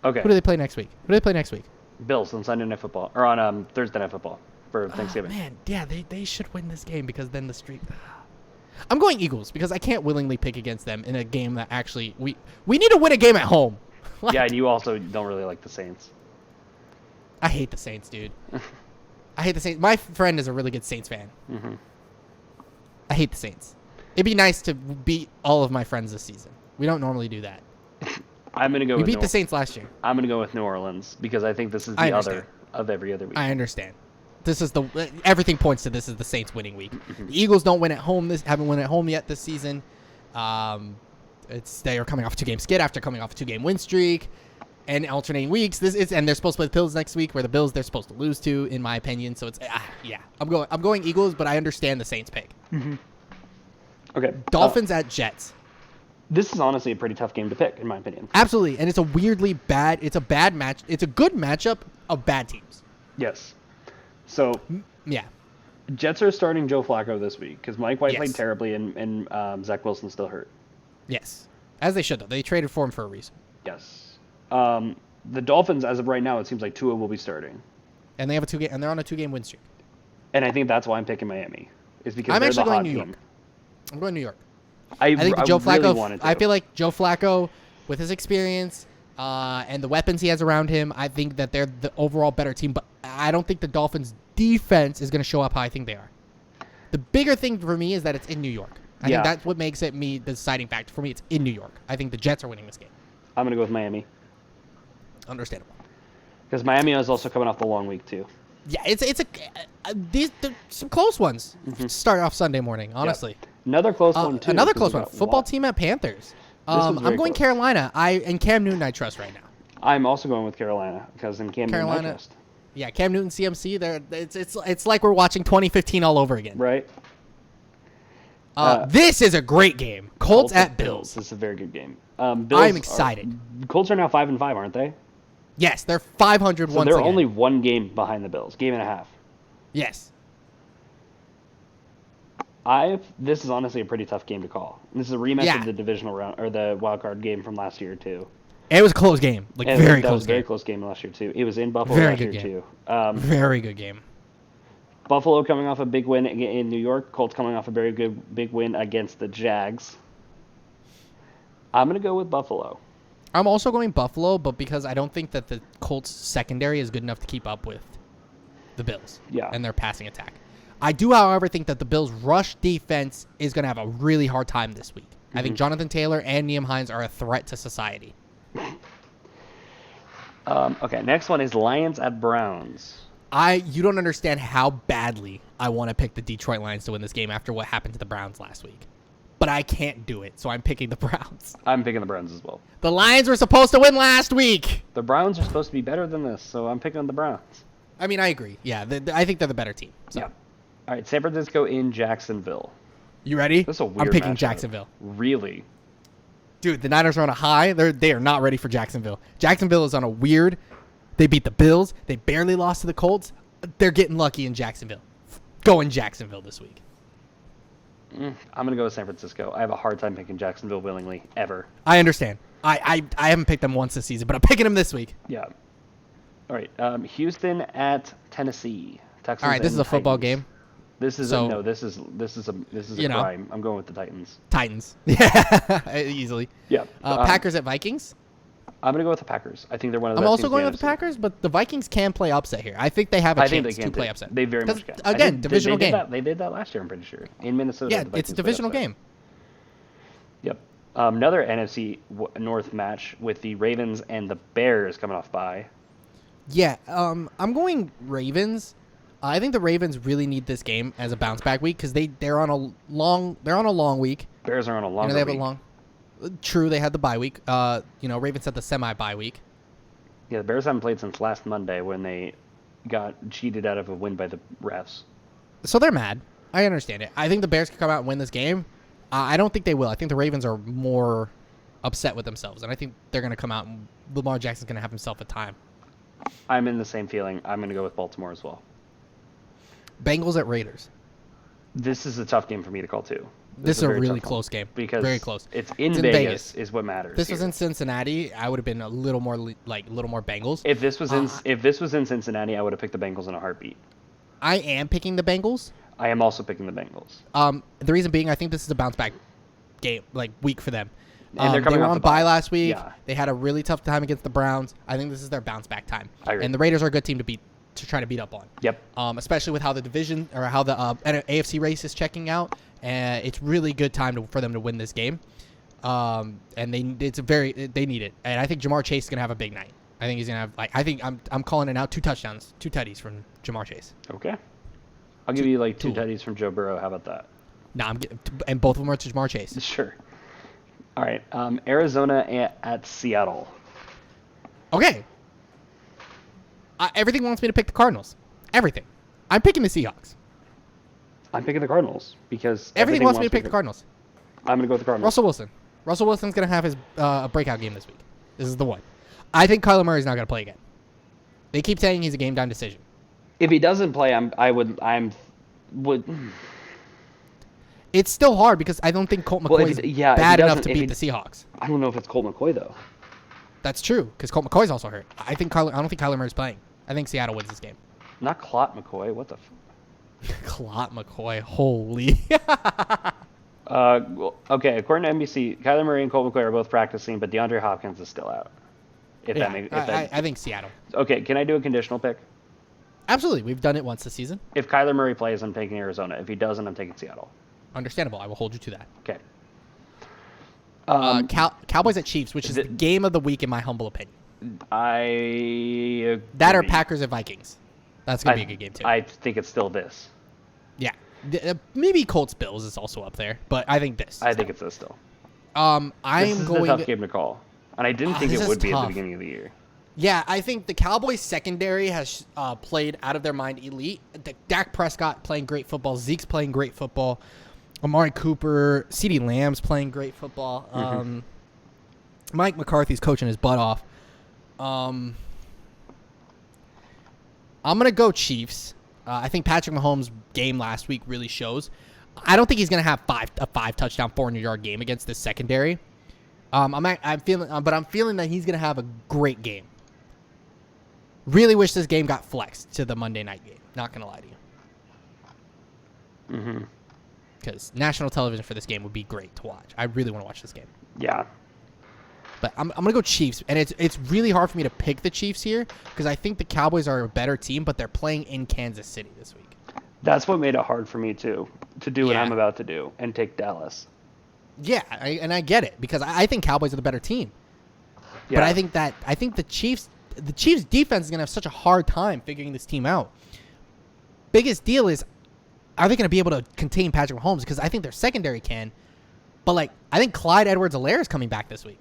Okay. Who do they play next week? Bills on Sunday Night Football or on Thursday Night Football for Thanksgiving. Man, yeah, they should win this game because then the streak. I'm going Eagles because I can't willingly pick against them in a game that actually we need to win a game at home. Yeah, and you also don't really like the Saints. I hate the Saints, dude. I hate the Saints. My friend is a really good Saints fan. Mm-hmm. I hate the Saints. It'd be nice to beat all of my friends this season. We don't normally do that. I'm going to go We beat the Saints last year. I'm going to go with New Orleans because I think this is the other of every other week. I understand. This is everything points to this is the Saints winning week. Mm-hmm. The Eagles don't win at home. Haven't won at home yet this season. They are coming off a 2-game skid after coming off a 2-game win streak, and alternating weeks. And they're supposed to play the Bills next week, where the Bills they're supposed to lose to, in my opinion. So it's I'm going Eagles, but I understand the Saints pick. Mm-hmm. Okay. Dolphins at Jets. This is honestly a pretty tough game to pick, in my opinion. Absolutely, and it's a bad match. It's a good matchup of bad teams. Yes. So, yeah. Jets are starting Joe Flacco this week because Mike White played terribly and Zach Wilson's still hurt. Yes. As they should, though. They traded for him for a reason. Yes. The Dolphins, as of right now, it seems like Tua will be starting. And they have they're on a 2-game win streak. And I think that's why I'm picking Miami. Is because I'm they're actually the going hot New York. team. I'm going New York. I think Joe Flacco. Really wanted to. I feel like Joe Flacco, with his experience and the weapons he has around him, I think that they're the overall better team. But I don't think the Dolphins' defense is going to show up how I think they are. The bigger thing for me is that it's in New York. I think that's what makes it the deciding factor. For me, it's in New York. I think the Jets are winning this game. I'm going to go with Miami. Understandable. Because Miami is also coming off the long week, too. Yeah, it's some close ones. Start off Sunday morning, honestly. Yep. Another close one, too. Another close one. Football team at Panthers. I'm going close. Carolina. And Cam Newton I trust right now. I'm also going with Carolina because in Cam Newton I trust. Yeah, Cam Newton, CMC. It's like we're watching 2015 all over again. Right. This is a great game. Colts at Bills. This is a very good game. I'm excited. Colts are now 5-5, aren't they? Yes, they're 500 so they're only one game behind the Bills, game and a half. Yes. This is honestly a pretty tough game to call. This is a rematch of the divisional round or the wild card game from last year too. It was a close game, very close game last year too. It was in Buffalo last year too. Very good game. Buffalo coming off a big win in New York. Colts coming off a very good big win against the Jags. I'm gonna go with Buffalo. I'm also going Buffalo, but because I don't think that the Colts secondary is good enough to keep up with the Bills and their passing attack. I do, however, think that the Bills' rush defense is going to have a really hard time this week. I think Jonathan Taylor and Nyheim Hines are a threat to society. Okay, next one is Lions at Browns. You don't understand how badly I want to pick the Detroit Lions to win this game after what happened to the Browns last week. But I can't do it, so I'm picking the Browns. I'm picking the Browns as well. The Lions were supposed to win last week. The Browns are supposed to be better than this, so I'm picking the Browns. I mean, I agree. Yeah, I think they're the better team. So. Yeah. All right, San Francisco in Jacksonville. You ready? This is a weird I'm picking matchup. Jacksonville. Really? Dude, the Niners are on a high. They are not ready for Jacksonville. Jacksonville is on a weird. They beat the Bills. They barely lost to the Colts. They're getting lucky in Jacksonville. Go in Jacksonville this week. I'm going to go with San Francisco. I have a hard time picking Jacksonville willingly, ever. I understand. I haven't picked them once this season, but I'm picking them this week. Yeah. All right. Houston at Tennessee. Texans. All right, this is a football game. This is a crime. I'm going with the Titans. Titans. Yeah, easily. Yeah. Packers at Vikings. I'm going to go with the Packers. I think they're one of the best best teams. I'm also going with the Packers, but the Vikings can play upset here. I think they have a chance to play upset. They very much can. Again, divisional game. They did that last year, I'm pretty sure. In Minnesota. Yeah, it's a divisional game. Yep. Another NFC North match with the Ravens and the Bears coming off bye. Yeah, I'm going Ravens. I think the Ravens really need this game as a bounce back week because they're on a long week. Bears are on a longer they have week. True, they had the bye week. Ravens had the semi-bye week. Yeah, the Bears haven't played since last Monday when they got cheated out of a win by the refs. So they're mad. I understand it. I think the Bears can come out and win this game. I don't think they will. I think the Ravens are more upset with themselves, and I think they're going to come out and Lamar Jackson's going to have himself a time. I'm in the same feeling. I'm going to go with Baltimore as well. Bengals at Raiders. This is a tough game for me to call too. This is a really close game. Because very close. It's in Vegas is what matters. This was in Cincinnati. I would have been a little more Bengals. If this was in Cincinnati, I would have picked the Bengals in a heartbeat. I am picking the Bengals. I am also picking the Bengals. The reason being, I think this is a bounce back game, week for them. And they're coming they were off on the bye last week. Yeah. They had a really tough time against the Browns. I think this is their bounce back time. I agree. And the Raiders are a good team to try to beat up on. Yep. Especially with how the division or how the AFC race is checking out, and it's really good time for them to win this game. And they need it. And I think Jamar Chase is gonna have a big night. I think he's gonna have I'm calling it out 2 touchdowns, 2 tutties from Jamar Chase. Okay. I'll give you 2 tutties from Joe Burrow. How about that? No, and both of them are to Jamar Chase. Sure. All right. Arizona at Seattle. Okay. Everything wants me to pick the Cardinals. Everything. I'm picking the Seahawks. I'm picking the Cardinals because everything wants me to pick the Cardinals. I'm going to go with the Cardinals. Russell Wilson. Russell Wilson's going to have his breakout game this week. This is the one. I think Kyler Murray's not going to play again. They keep saying he's a game time decision. If he doesn't play, I would. It's still hard because I don't think Colt McCoy is bad enough to beat the Seahawks. I don't know if it's Colt McCoy though. That's true because Colt McCoy's also hurt. I don't think Kyler Murray's playing. I think Seattle wins this game. Not Clot McCoy. What the? Clot McCoy. Holy. Okay. According to NBC, Kyler Murray and Colt McCoy are both practicing, but DeAndre Hopkins is still out. I think Seattle. Okay. Can I do a conditional pick? Absolutely. We've done it once this season. If Kyler Murray plays, I'm taking Arizona. If he doesn't, I'm taking Seattle. Understandable. I will hold you to that. Okay. Cowboys at Chiefs, which is the game of the week in my humble opinion. I agree. That or Packers and Vikings. That's going to be a good game, too. I think it's still this. Yeah. Maybe Colts Bills is also up there, but I think this. I think it's this still. This is a tough game to call. And I didn't think it would be at the beginning of the year. Yeah, I think the Cowboys secondary has played out of their mind elite. Dak Prescott playing great football. Zeke's playing great football. Amari Cooper, CeeDee Lamb's playing great football. Mike McCarthy's coaching his butt off. I'm going to go Chiefs. I think Patrick Mahomes' game last week really shows. I don't think he's going to have a 5-touchdown, 400-yard game against this secondary. I'm feeling that he's going to have a great game. Really wish this game got flexed to the Monday night game. Not going to lie to you. Because national television for this game would be great to watch. I really want to watch this game. Yeah. But I'm going to go Chiefs. And it's really hard for me to pick the Chiefs here because I think the Cowboys are a better team, but they're playing in Kansas City this week. That's what made it hard for me, too, to do what I'm about to do and take Dallas. Yeah, I get it because I think Cowboys are the better team. Yeah. But I think the Chiefs defense is going to have such a hard time figuring this team out. Biggest deal is, are they going to be able to contain Patrick Mahomes? Because I think their secondary can. But, I think Clyde Edwards-Helaire is coming back this week.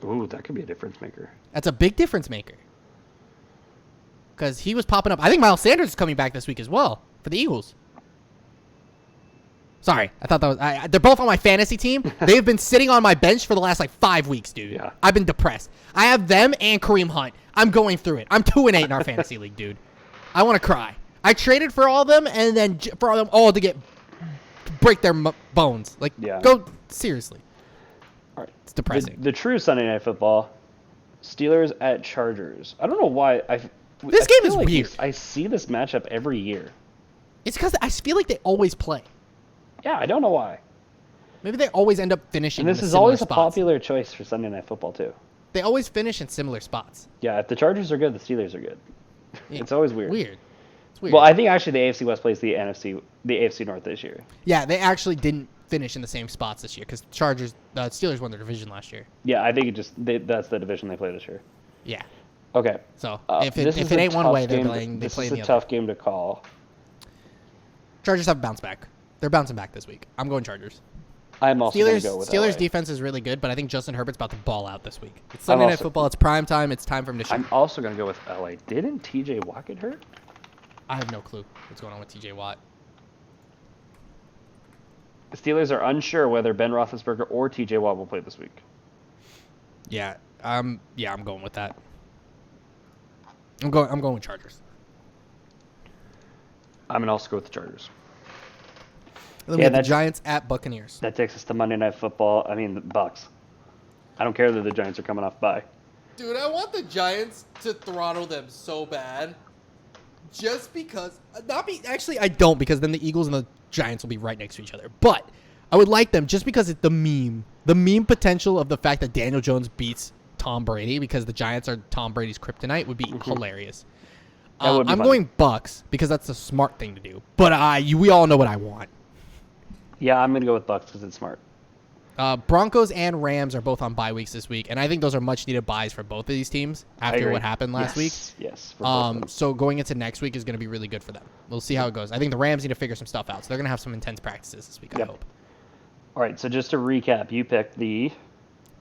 Ooh, that could be a difference maker. That's a big difference maker. Because he was popping up. I think Miles Sanders is coming back this week as well for the Eagles. Sorry, I thought that was... they're both on my fantasy team. They've been sitting on my bench for the last, 5 weeks, dude. Yeah. I've been depressed. I have them and Kareem Hunt. I'm going through it. I'm 2-8 in our fantasy league, dude. I want to cry. I traded for all of them and then for them all to break their bones. Go seriously. All right. It's depressing. The true Sunday Night Football, Steelers at Chargers. I don't know why. This game is weird. I see this matchup every year. It's because I feel like they always play. Yeah, I don't know why. Maybe they always end up finishing and this is always spots. A popular choice for Sunday Night Football, too. They always finish in similar spots. Yeah, if the Chargers are good, the Steelers are good. Yeah, it's always weird. It's weird. Well, I think actually the AFC West plays the AFC North this year. Yeah, they actually didn't finish in the same spots this year because Steelers won their division last year. Yeah, I think that's the division they play this year. Yeah. Okay. So if it ain't one way, they play the other. This is a tough game to call. Chargers have a bounce back. They're bouncing back this week. I'm going Chargers. I'm also going to go with Steelers LA. Defense is really good, but I think Justin Herbert's about to ball out this week. It's Sunday Night Football. It's prime time. It's time for him to shoot. I'm also going to go with LA. Didn't TJ Watt get hurt? I have no clue what's going on with TJ Watt. The Steelers are unsure whether Ben Roethlisberger or TJ Watt will play this week. Yeah, I'm going with that. I'm going with Chargers. I'm gonna also go with the Chargers. Then we have the Giants at Buccaneers. That takes us to Monday Night Football. I mean, the Bucs. I don't care that the Giants are coming off bye. Dude, I want the Giants to throttle them so bad. Just because... Actually, I don't, because then the Eagles and the Giants will be right next to each other. But I would like them just because it's the meme. The meme potential of the fact that Daniel Jones beats Tom Brady because the Giants are Tom Brady's kryptonite would be hilarious. I'm going Bucs because that's the smart thing to do. But we all know what I want. Yeah, I'm going to go with Bucs because it's smart. Broncos and Rams are both on bye weeks this week, and I think those are much-needed buys for both of these teams after what happened last week. Yes. So going into next week is going to be really good for them. We'll see how it goes. I think the Rams need to figure some stuff out, so they're going to have some intense practices this week, I hope. All right, so just to recap, you picked the...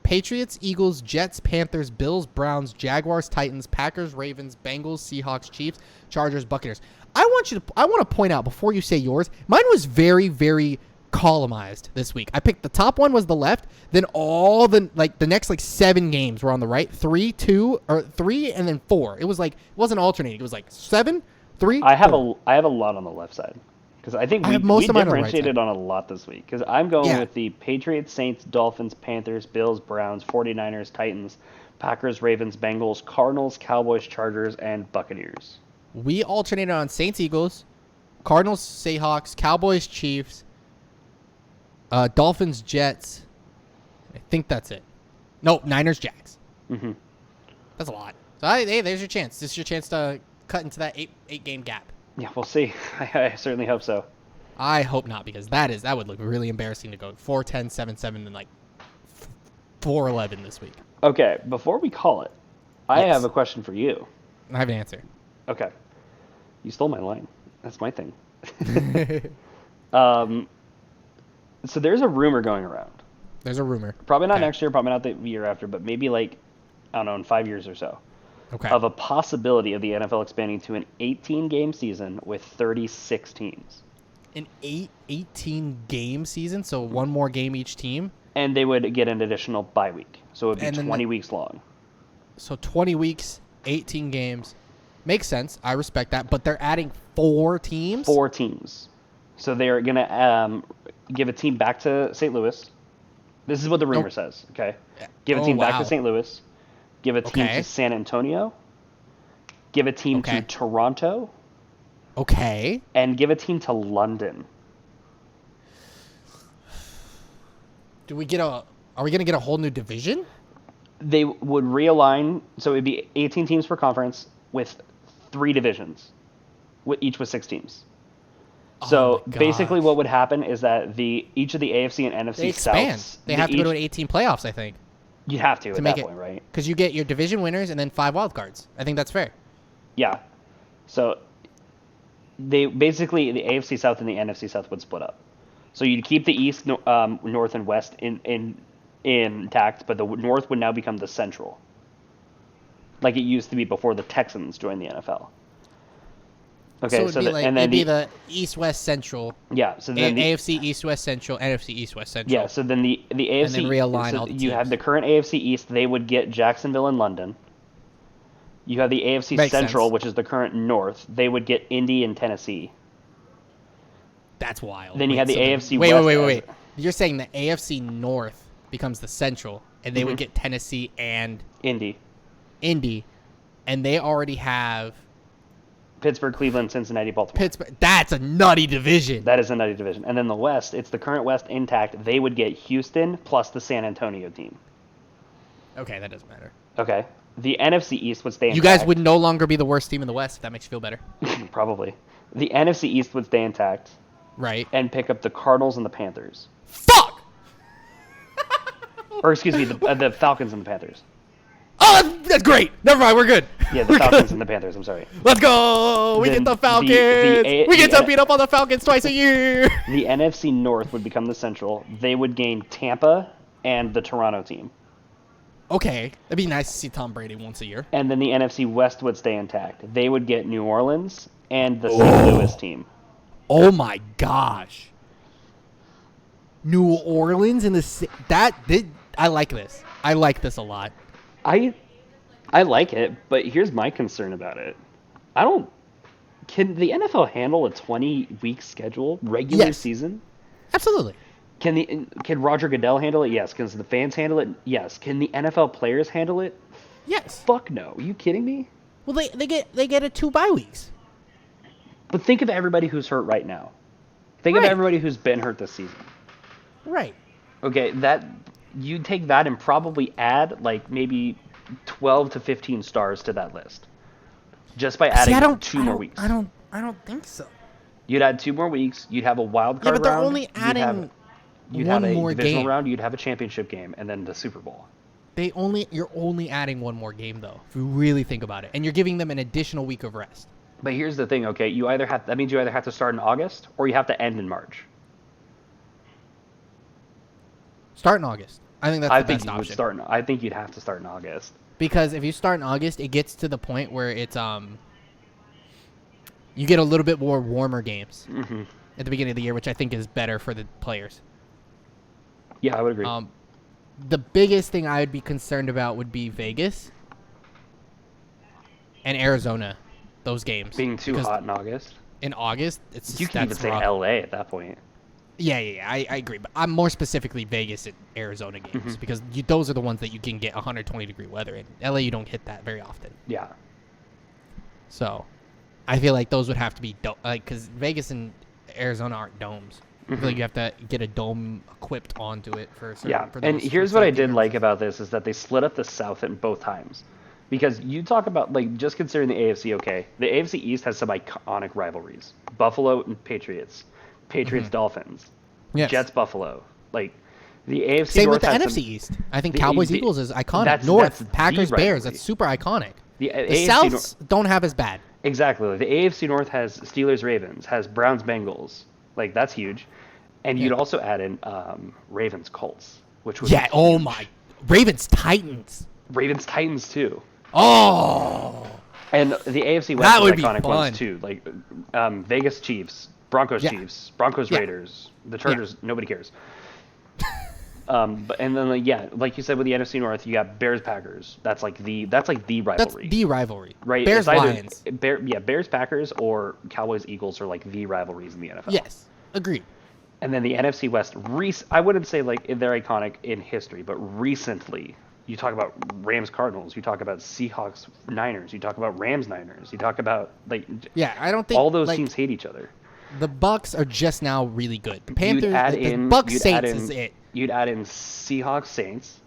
Patriots, Eagles, Jets, Panthers, Bills, Browns, Jaguars, Titans, Packers, Ravens, Bengals, Seahawks, Chiefs, Chargers, Buccaneers. I want to point out before you say yours, mine was very, very columnized this week. I picked the top one was the left, then all the next 7 games were on the right. 3, 2, or 3, and then 4. It wasn't alternating. It was 7, 3. I have a lot on the left side. Because I think we differentiated on a lot this week. Because I'm going with the Patriots, Saints, Dolphins, Panthers, Bills, Browns, 49ers, Titans, Packers, Ravens, Bengals, Cardinals, Cowboys, Chargers, and Buccaneers. We alternated on Saints, Eagles, Cardinals, Seahawks, Cowboys, Chiefs, Dolphins, Jets. I think that's it. No, Niners, Jags. Mm-hmm. That's a lot. So hey, there's your chance. This is your chance to cut into that 8-game gap. Yeah, we'll see. I certainly hope so. I hope not, because that would look really embarrassing to go 4-10, 7-7, and like 4-11 this week. Okay, before we call it, I have a question for you. I have an answer. Okay. You stole my line. That's my thing. So there's a rumor going around. There's a rumor. Probably not next year, probably not the year after, but maybe like, I don't know, in 5 years or so. Okay. Of a possibility of the NFL expanding to an 18-game season with 36 teams. An 18-game season, so one more game each team? And they would get an additional bye week. So it would be 20 weeks long. So 20 weeks, 18 games. Makes sense. I respect that. But they're adding 4 teams? 4 teams. So they're going to give a team back to St. Louis. This is what the rumor says, okay? Give a team back to St. Louis. Give a team to San Antonio. Give a team to Toronto. Okay. And give a team to London. Are we going to get a whole new division? They would realign, so it would be 18 teams per conference with 3 divisions, each with 6 teams. So basically what would happen is that each of the AFC and NFC Souths... They have to go to an 18 playoffs, I think. You have to at that point, right? Because you get your division winners and then 5 wild cards. I think that's fair. Yeah. So they basically, the AFC South and the NFC South would split up. So you'd keep the East, North, and West intact, but the North would now become the Central, like it used to be before the Texans joined the NFL. Okay, it'd be the East, West, Central. Yeah, so then AFC East, West, Central, NFC East, West, Central. Yeah, so then the AFC, and then realign all the teams. You have the current AFC East. They would get Jacksonville and London. You have the AFC Central, which is the current North. They would get Indy and Tennessee. That's wild. Then you have the AFC West. Wait. You're saying the AFC North becomes the Central, and they would get Tennessee and Indy, and they already have Pittsburgh, Cleveland, Cincinnati, Baltimore. Pittsburgh. That's a nutty division. That is a nutty division. And then the West, it's the current West intact. They would get Houston plus the San Antonio team. Okay, that doesn't matter. Okay. The NFC East would stay intact. You guys would no longer be the worst team in the West, if that makes you feel better. Probably. The NFC East would stay intact. Right. And pick up the Cardinals and the Panthers. Fuck! Or excuse me, the Falcons and the Panthers. Oh, that's great. Never mind, we're good. Yeah, the Falcons and the Panthers, I'm sorry. Let's go! We get the Falcons! We get to beat up on the Falcons twice a year! The NFC North would become the Central. They would gain Tampa and the Toronto team. Okay. It'd be nice to see Tom Brady once a year. And then the NFC West would stay intact. They would get New Orleans and the St. Louis team. Oh my gosh. New Orleans and I like this. I like this a lot. I like it, but here's my concern about it. Can the NFL handle a 20-week schedule regular season? Absolutely. Can Roger Goodell handle it? Yes. Can the fans handle it? Yes. Can the NFL players handle it? Yes. Fuck no. Are you kidding me? Well, they get a 2 bye weeks. But think of everybody who's hurt right now. Think of everybody who's been hurt this season. Right. Okay, you take that and probably add like maybe 12 to 15 stars to that list. Just by adding 2 more weeks. I don't think so. You'd add 2 more weeks. You'd have a wild card round. Yeah, but they're only adding one more divisional round. You'd have a championship game, and then the Super Bowl. You're only adding one more game though, if you really think about it, and you're giving them an additional week of rest. But here's the thing, okay? That means you either have to start in August or you have to end in March. Start in August. I think that's the best option. I think you'd have to start in August. Because if you start in August, it gets to the point where it's you get a little bit more warmer games at the beginning of the year, which I think is better for the players. Yeah, I would agree. The biggest thing I would be concerned about would be Vegas and Arizona. Those games being too hot in August. In August, you can even say LA at that point. Yeah, I agree. But I'm more specifically Vegas and Arizona games because those are the ones that you can get 120-degree weather in. LA, you don't hit that very often. Yeah. So, I feel like those would have to be because Vegas and Arizona aren't domes. I feel like you have to get a dome equipped onto it for certain. Yeah, and here's what I did like about this is that they split up the South at both times. Because you talk about, just considering the AFC, okay, the AFC East has some iconic rivalries. Buffalo and Patriots. Patriots Dolphins, yes. Jets Buffalo. Like the AFC Same North with the NFC East. I think Cowboys Eagles is iconic. North Packers Bears. That's super iconic. The Souths don't have as bad. Exactly. The AFC North has Steelers Ravens, has Browns Bengals. Like that's huge. And you'd also add in Ravens Colts, which was huge. Oh my, Ravens Titans. Ravens Titans too. Oh. And the AFC West that would iconic be fun. ones too, like Vegas Chiefs, Broncos Chiefs, Broncos Raiders, the Chargers. Nobody cares. And then like you said with the NFC North, you got Bears Packers. That's like the rivalry. That's the rivalry. Right. Bears Lions. Bears Packers or Cowboys Eagles are like the rivalries in the NFL. Yes, agreed. And then the NFC West, I wouldn't say like they're iconic in history, but recently, you talk about Rams Cardinals, you talk about Seahawks Niners, you talk about Rams Niners, you talk about I don't think all those teams hate each other. The Bucks are just now really good. The Panthers, the Bucks Saints is it. You'd add in Seahawks Saints.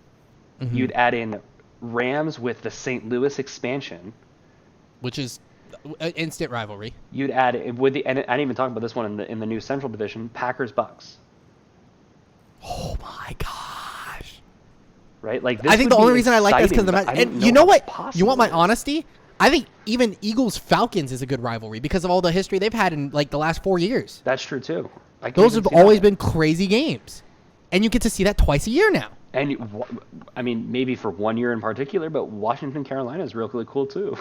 Mm-hmm. You'd add in Rams with the St. Louis expansion, which is an instant rivalry. You'd add and I didn't even talk about this one in the new Central Division, Packers Bucks. Oh my gosh! Right, like I think the only reason I like this because and you know what? You want my honesty? I think even Eagles Falcons is a good rivalry because of all the history they've had in like the last 4 years. That's true too. Those have always been crazy games, and you get to see that twice a year now. And I mean, maybe for 1 year in particular, but Washington, Carolina is really cool too.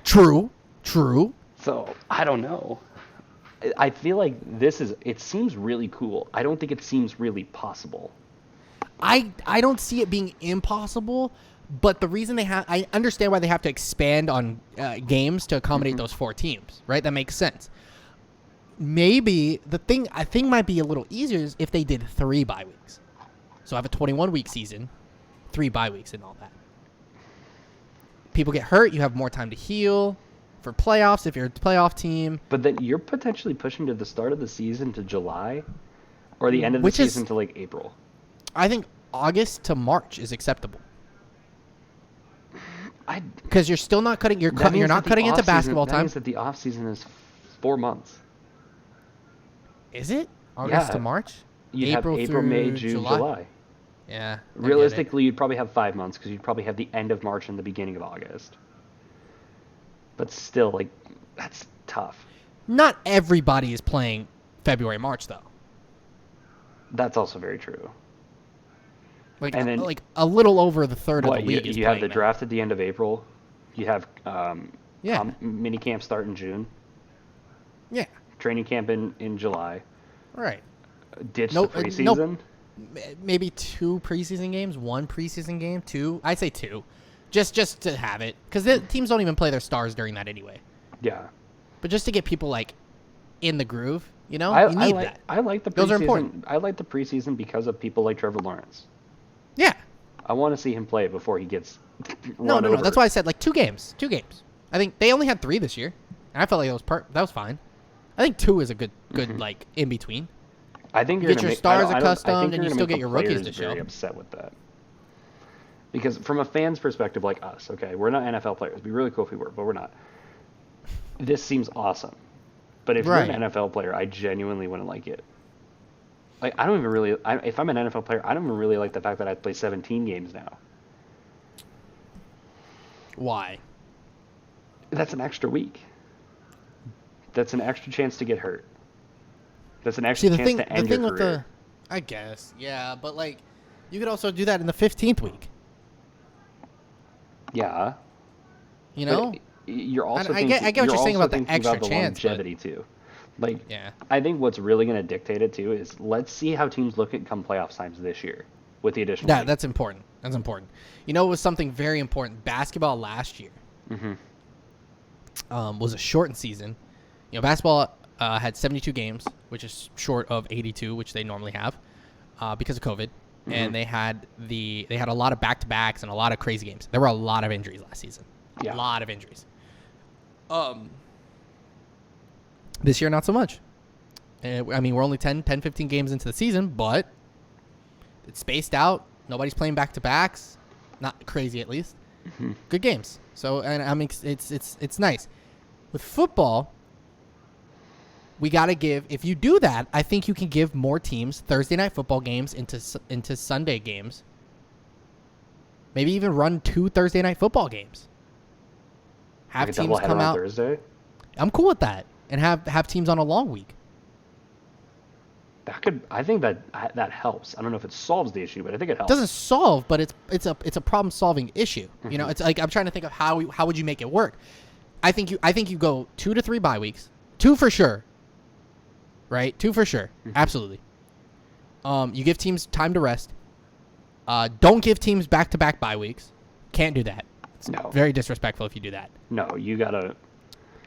True. So I don't know. I feel like it seems really cool. I don't think it seems really possible. I don't see it being impossible, but the reason I understand why they have to expand on games to accommodate those 4 teams, right? That makes sense. Maybe the thing I think might be a little easier is if they did 3 bye weeks. So have a 21-week season, 3 bye weeks and all that. People get hurt, you have more time to heal for playoffs if you're a playoff team. But then you're potentially pushing to the start of the season to July or the end of the season to like April. I think August to March is acceptable. Because you're still not cutting. You're not cutting into basketball time. That means that the off season is 4 months. Is it August to March? You'd April, May, June, July. Yeah. Realistically, you'd probably have 5 months because you'd probably have the end of March and the beginning of August. But still, like, that's tough. Not everybody is playing February, March, though. That's also very true. Like, and then, like a little over the third of the league is you have the draft at the end of April. You have mini camp start in June. Yeah. Training camp in July. Right. Ditch the preseason. Maybe 2 preseason games, 1 preseason game, 2. I'd say 2, just to have it, because the teams don't even play their stars during that anyway. Yeah. But just to get people like in the groove, you need that. I like the preseason. Those are important. I like the preseason because of people like Trevor Lawrence. Yeah. I want to see him play before he gets No. That's why I said like 2 games. 2 games. I think they only had 3 this year, and I felt like that was fine. I think 2 is a good like in between. I think you get your stars accustomed, and you still get your rookies to show. Very upset with that. Because from a fan's perspective, like us, okay, we're not NFL players. It'd be really cool if we were, but we're not. This seems awesome. But if you're an NFL player, I genuinely wouldn't like it. Like, I don't even really... if I'm an NFL player, I don't even really like the fact that I play 17 games now. Why? That's an extra week. That's an extra chance to get hurt. That's an extra chance to end your career. I guess, yeah, but like, you could also do that in the 15th week. Yeah. You know? But you're also I get what you're saying about the extra chance. Longevity too. Like, yeah. I think what's really going to dictate it too is let's see how teams look at come playoff times this year with the additional. Yeah, that's important. That's important. You know, it was something very important. Basketball last year was a shortened season. You know, basketball had 72 games, which is short of 82, which they normally have because of COVID. And they had a lot of back-to-backs and a lot of crazy games. There were a lot of injuries last season. Yeah. A lot of injuries. This year, not so much. I mean, we're only 15 games into the season, but it's spaced out. Nobody's playing back-to-backs. Not crazy, at least. Good games. So, and I mean, it's nice. With football, we got to give, if you do that, I think you can give more teams Thursday night football games into Sunday games. Maybe even run 2 Thursday night football games. Have teams come out Thursday. I'm cool with that, and have teams on a long week. I think that helps. I don't know if it solves the issue, but I think it helps. It doesn't solve, but it's a problem solving issue. Mm-hmm. You know, it's like I'm trying to think of how would you make it work. I think you go 2 to 3 bye weeks, 2 for sure. Right, 2 for sure, mm-hmm. Absolutely. You give teams time to rest. Don't give teams back-to-back bye weeks. Can't do that. It's very disrespectful if you do that. No, you gotta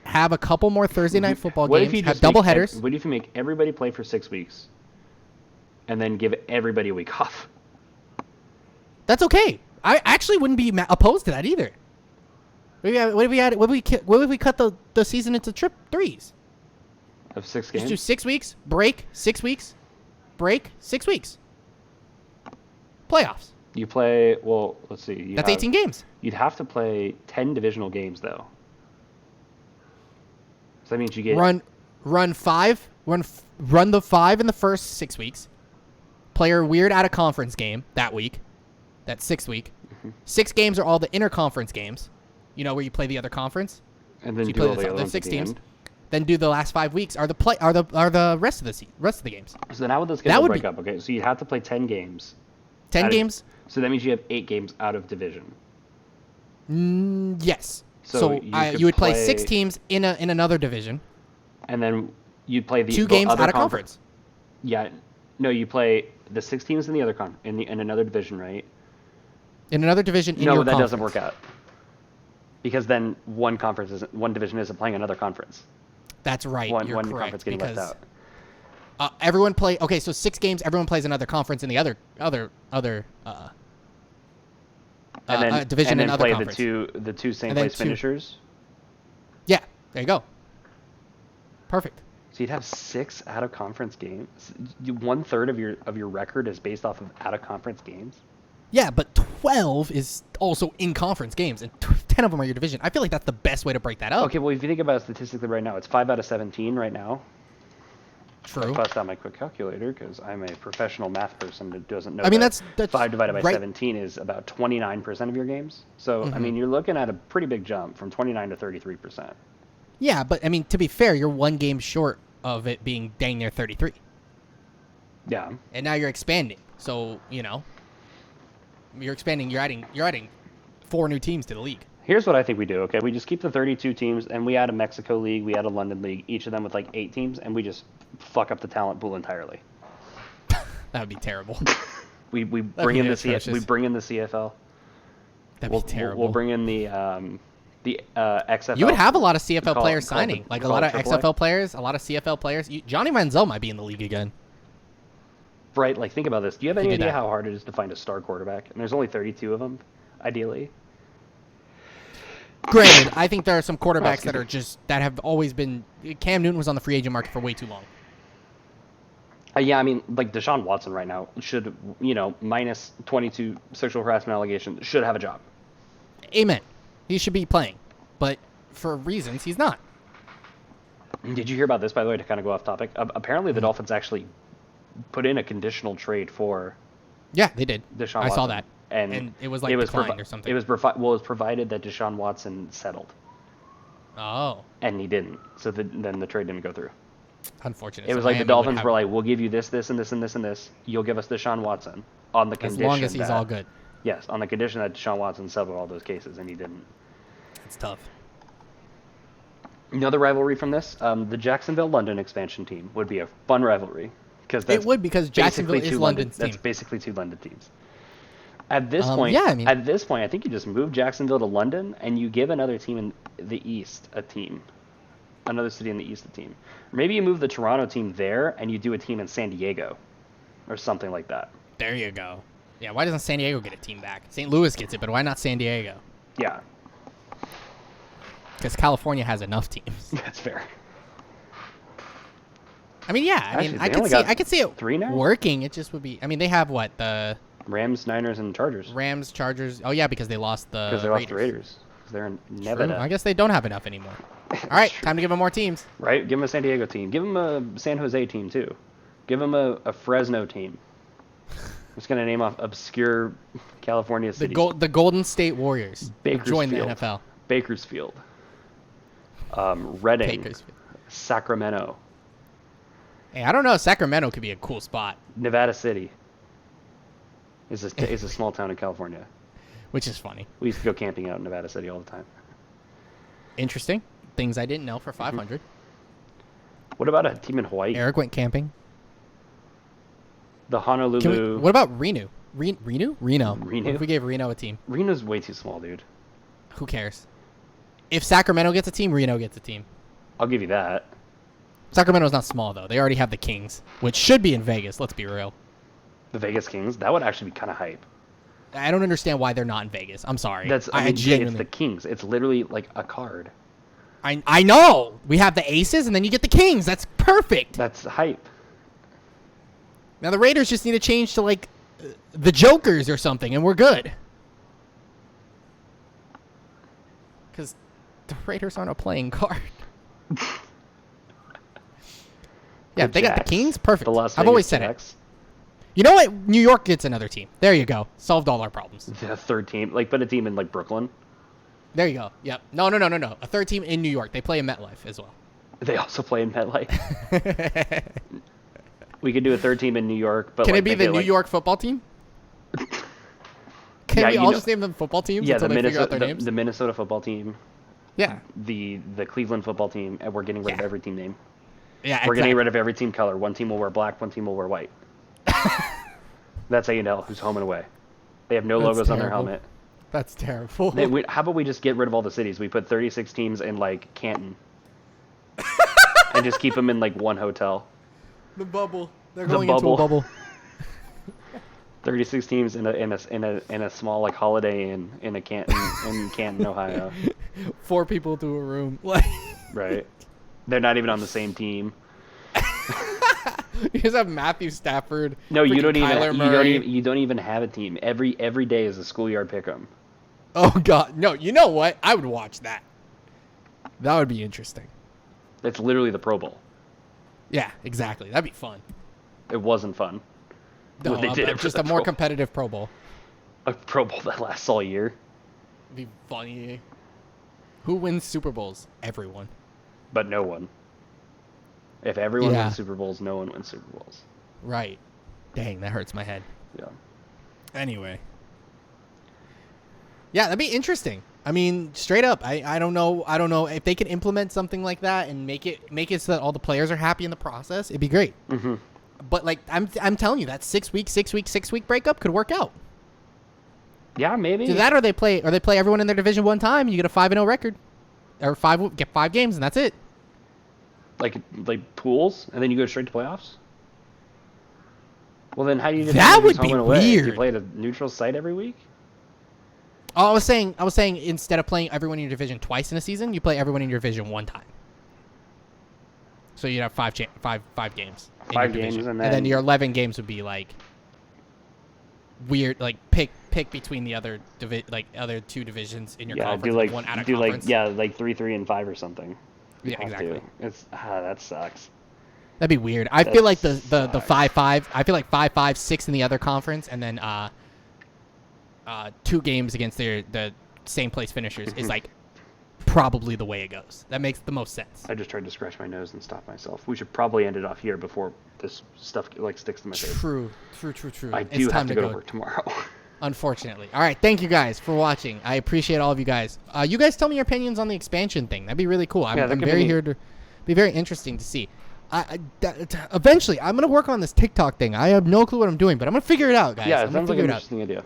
have a couple more Thursday night football games. Have double headers. What if you make everybody play for 6 weeks, and then give everybody a week off? That's okay. I actually wouldn't be opposed to that either. What if we cut the season into trip threes? Of 6 games? Just do 6 weeks, break, 6 weeks, break, 6 weeks. Playoffs. You play, well, let's see. That's 18 games. You'd have to play 10 divisional games, though. So that means you get... Run the 5 in the first 6 weeks. Play a weird out-of-conference game that week. That 6th week. Mm-hmm. 6 games are all the interconference games. You know, where you play the other conference. And then so you do play all the other ones 6 at the teams. end. Then do the last 5 weeks are the rest of the games. So then how would the schedule break up? Okay, so you'd have to play 10 games. 10 games. So that means you have 8 games out of division. Yes. So you would play 6 teams in another division. And then you'd play the 2 games other out of conference. Yeah. No, you play the 6 teams in the other in another division, right? In another division in your conference. No, that doesn't work out. Because then one division isn't playing another conference. That's right. One correct, conference getting left out. Everyone play. Okay, so 6 games. Everyone plays another conference in the other division and other play conference. the two same place finishers. Yeah, there you go. Perfect. So you'd have 6 out of conference games. 1/3 of your record is based off of out of conference games. Yeah, but 12 is also in conference games, and 10 of them are your division. I feel like that's the best way to break that up. Okay, well, if you think about it statistically right now, it's 5 out of 17 right now. True. I bust out my quick calculator because I'm a professional math person that doesn't know. I mean, that's 5 divided by 17 is about 29% of your games. So, I mean, you're looking at a pretty big jump from 29 to 33%. Yeah, but, I mean, to be fair, you're 1 game short of it being dang near 33. Yeah. And now you're expanding. So, you know, you're expanding. You're adding 4 new teams to the league. Here's what I think we do, okay? We just keep the 32 teams, and we add a Mexico league, we add a London league, each of them with like 8 teams, and we just fuck up the talent pool entirely. That would be terrible. we bring in the CFL. That'd be terrible. We'll bring in the XFL. You would have a lot of CFL players signing, like a lot of XFL players, a lot of CFL players. Johnny Manziel might be in the league again. Right, like think about this. Do you have any idea how hard it is to find a star quarterback? And there's only 32 of them, ideally. Granted, I think there are some quarterbacks that have always been. Cam Newton was on the free agent market for way too long. Yeah, I mean, like Deshaun Watson right now should, minus 22 sexual harassment allegations, should have a job. Amen. He should be playing, but for reasons he's not. Did you hear about this, by the way, to kind of go off topic? Apparently, the Dolphins actually put in a conditional trade for. Yeah, they did. Deshaun Watson. I saw that. And it was like declined or something. It was provided that Deshaun Watson settled. Oh. And he didn't. So then the trade didn't go through. Unfortunate. It was like the Dolphins were like, we'll give you this, this, and this, and this, and this. You'll give us Deshaun Watson on the condition as long as he's all good. Yes, on the condition that Deshaun Watson settled all those cases, and he didn't. It's tough. Another rivalry from this, the Jacksonville-London expansion team would be a fun rivalry. Because Jacksonville is London's team. That's basically 2 London teams. At this point, I think you just move Jacksonville to London, and you give another team in the East a team. Another city in the East a team. Or maybe you move the Toronto team there, and you do a team in San Diego. Or something like that. There you go. Yeah, why doesn't San Diego get a team back? St. Louis gets it, but why not San Diego? Yeah. Because California has enough teams. That's fair. I mean, yeah. I could see it 3 now? working. It just would be. I mean, they have what, the Rams, Niners, and Chargers. Rams, Chargers. Oh yeah, because they lost the Raiders. They're in Nevada. True. I guess they don't have enough anymore. All right, time to give them more teams. Right? Give them a San Diego team. Give them a San Jose team, too. Give them a Fresno team. I'm just going to name off obscure California cities. The Golden State Warriors. Join the NFL. Bakersfield. Reading. Sacramento. Hey, I don't know. Sacramento could be a cool spot. Nevada City is a small town in California. Which is funny. We used to go camping out in Nevada City all the time. Interesting. Things I didn't know for 500. What about a team in Hawaii? Eric went camping. The Honolulu. What about Reno? Reno? Reno. What if we gave Reno a team? Reno's way too small, dude. Who cares? If Sacramento gets a team, Reno gets a team. I'll give you that. Sacramento's not small, though. They already have the Kings, which should be in Vegas. Let's be real. The Vegas Kings? That would actually be kind of hype. I don't understand why they're not in Vegas. I'm sorry. It's the Kings. It's literally like a card. I know. We have the Aces, and then you get the Kings. That's perfect. That's hype. Now the Raiders just need to change to like the Jokers or something, and we're good. Because the Raiders aren't a playing card. Yeah, if they got the Kings, perfect. I've always said it. You know what? New York gets another team. There you go. Solved all our problems. A third team, but a team in like Brooklyn. There you go. Yep. No. A third team in New York. They play in MetLife as well. They also play in MetLife. We could do a third team in New York, but can it be the New York football team? Can we all just name them football teams until they figure out their names? The Minnesota football team. Yeah. The Cleveland football team, and we're getting rid of every team name. Yeah, we're getting rid of every team color. One team will wear black, one team will wear white. That's how you know who's home and away. They have no logos on their helmet. That's terrible. How about we just get rid of all the cities? We put 36 teams in like Canton, and just keep them in like one hotel. The bubble. They're going into a bubble. 36 teams in a small like Holiday Inn in Canton, Ohio. 4 people to a room. Right. They're not even on the same team. You just have Matthew Stafford. No, you don't even have a team. Every day is a schoolyard pick'em. Oh God, no! You know what? I would watch that. That would be interesting. It's literally the Pro Bowl. Yeah, exactly. That'd be fun. It wasn't fun. No, just a more competitive Pro Bowl. A Pro Bowl that lasts all year. It'd be funny. Who wins Super Bowls? Everyone. But no one. If everyone wins Super Bowls, no one wins Super Bowls. Right. Dang, that hurts my head. Yeah. Anyway. Yeah, that'd be interesting. I mean, straight up, I don't know if they could implement something like that and make it so that all the players are happy in the process. It'd be great. Mm-hmm. But like I'm telling you, that 6 week breakup could work out. Yeah, maybe. Do that, or they play everyone in their division one time. You get a 5-0 record, or get 5 games, and that's it. Like pools, and then you go straight to playoffs. Well, then how do you? That would be weird. You play at a neutral site every week. Oh, I was saying instead of playing everyone in your division twice in a season, you play everyone in your division one time. So you'd have 5 games. 5 games, and then your 11 games would be like weird, like pick between the other other 2 divisions in your conference. One out of conference. Like 3, 3, and 5 or something. Yeah, exactly. It's that sucks. That'd be weird. I feel like the 5-5. I feel like 5-5, 6 in the other conference, and then 2 games against the same place finishers is like probably the way it goes. That makes the most sense. I just tried to scratch my nose and stop myself. We should probably end it off here before this stuff like sticks to my face. True. I do have to go to work tomorrow. Unfortunately. All right, thank you guys for watching. I appreciate all of you guys. You guys tell me your opinions on the expansion thing. That'd be really cool. I'm very here to be very interesting to see. Eventually, I'm going to work on this TikTok thing. I have no clue what I'm doing, but I'm going to figure it out, guys. Yeah, it sounds like an interesting idea.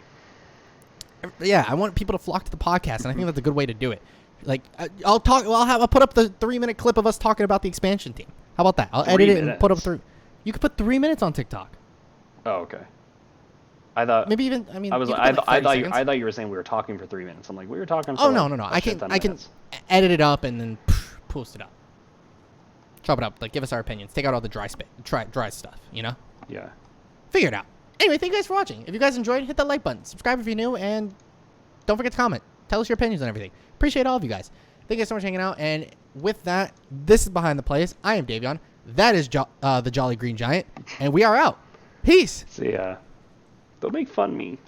Yeah, I want people to flock to the podcast, and I think that's a good way to do it. Like, I'll put up the 3-minute clip of us talking about the expansion team. How about that? I'll edit it and put up 3. You could put 3 minutes on TikTok. Oh, okay. I thought maybe even. I mean, I thought you were saying we were talking for 3 minutes. I'm like, we were talking. For no. I can edit it up and then post it up. Chop it up. Like, give us our opinions. Take out all the dry stuff. You know. Yeah. Figure it out. Anyway, thank you guys for watching. If you guys enjoyed, hit that like button. Subscribe if you're new, and don't forget to comment. Tell us your opinions on everything. Appreciate all of you guys. Thank you guys so much for hanging out, and with that, this is Behind the Plays. I am Davion. That is the Jolly Green Giant, and we are out. Peace. See ya. Don't make fun of me.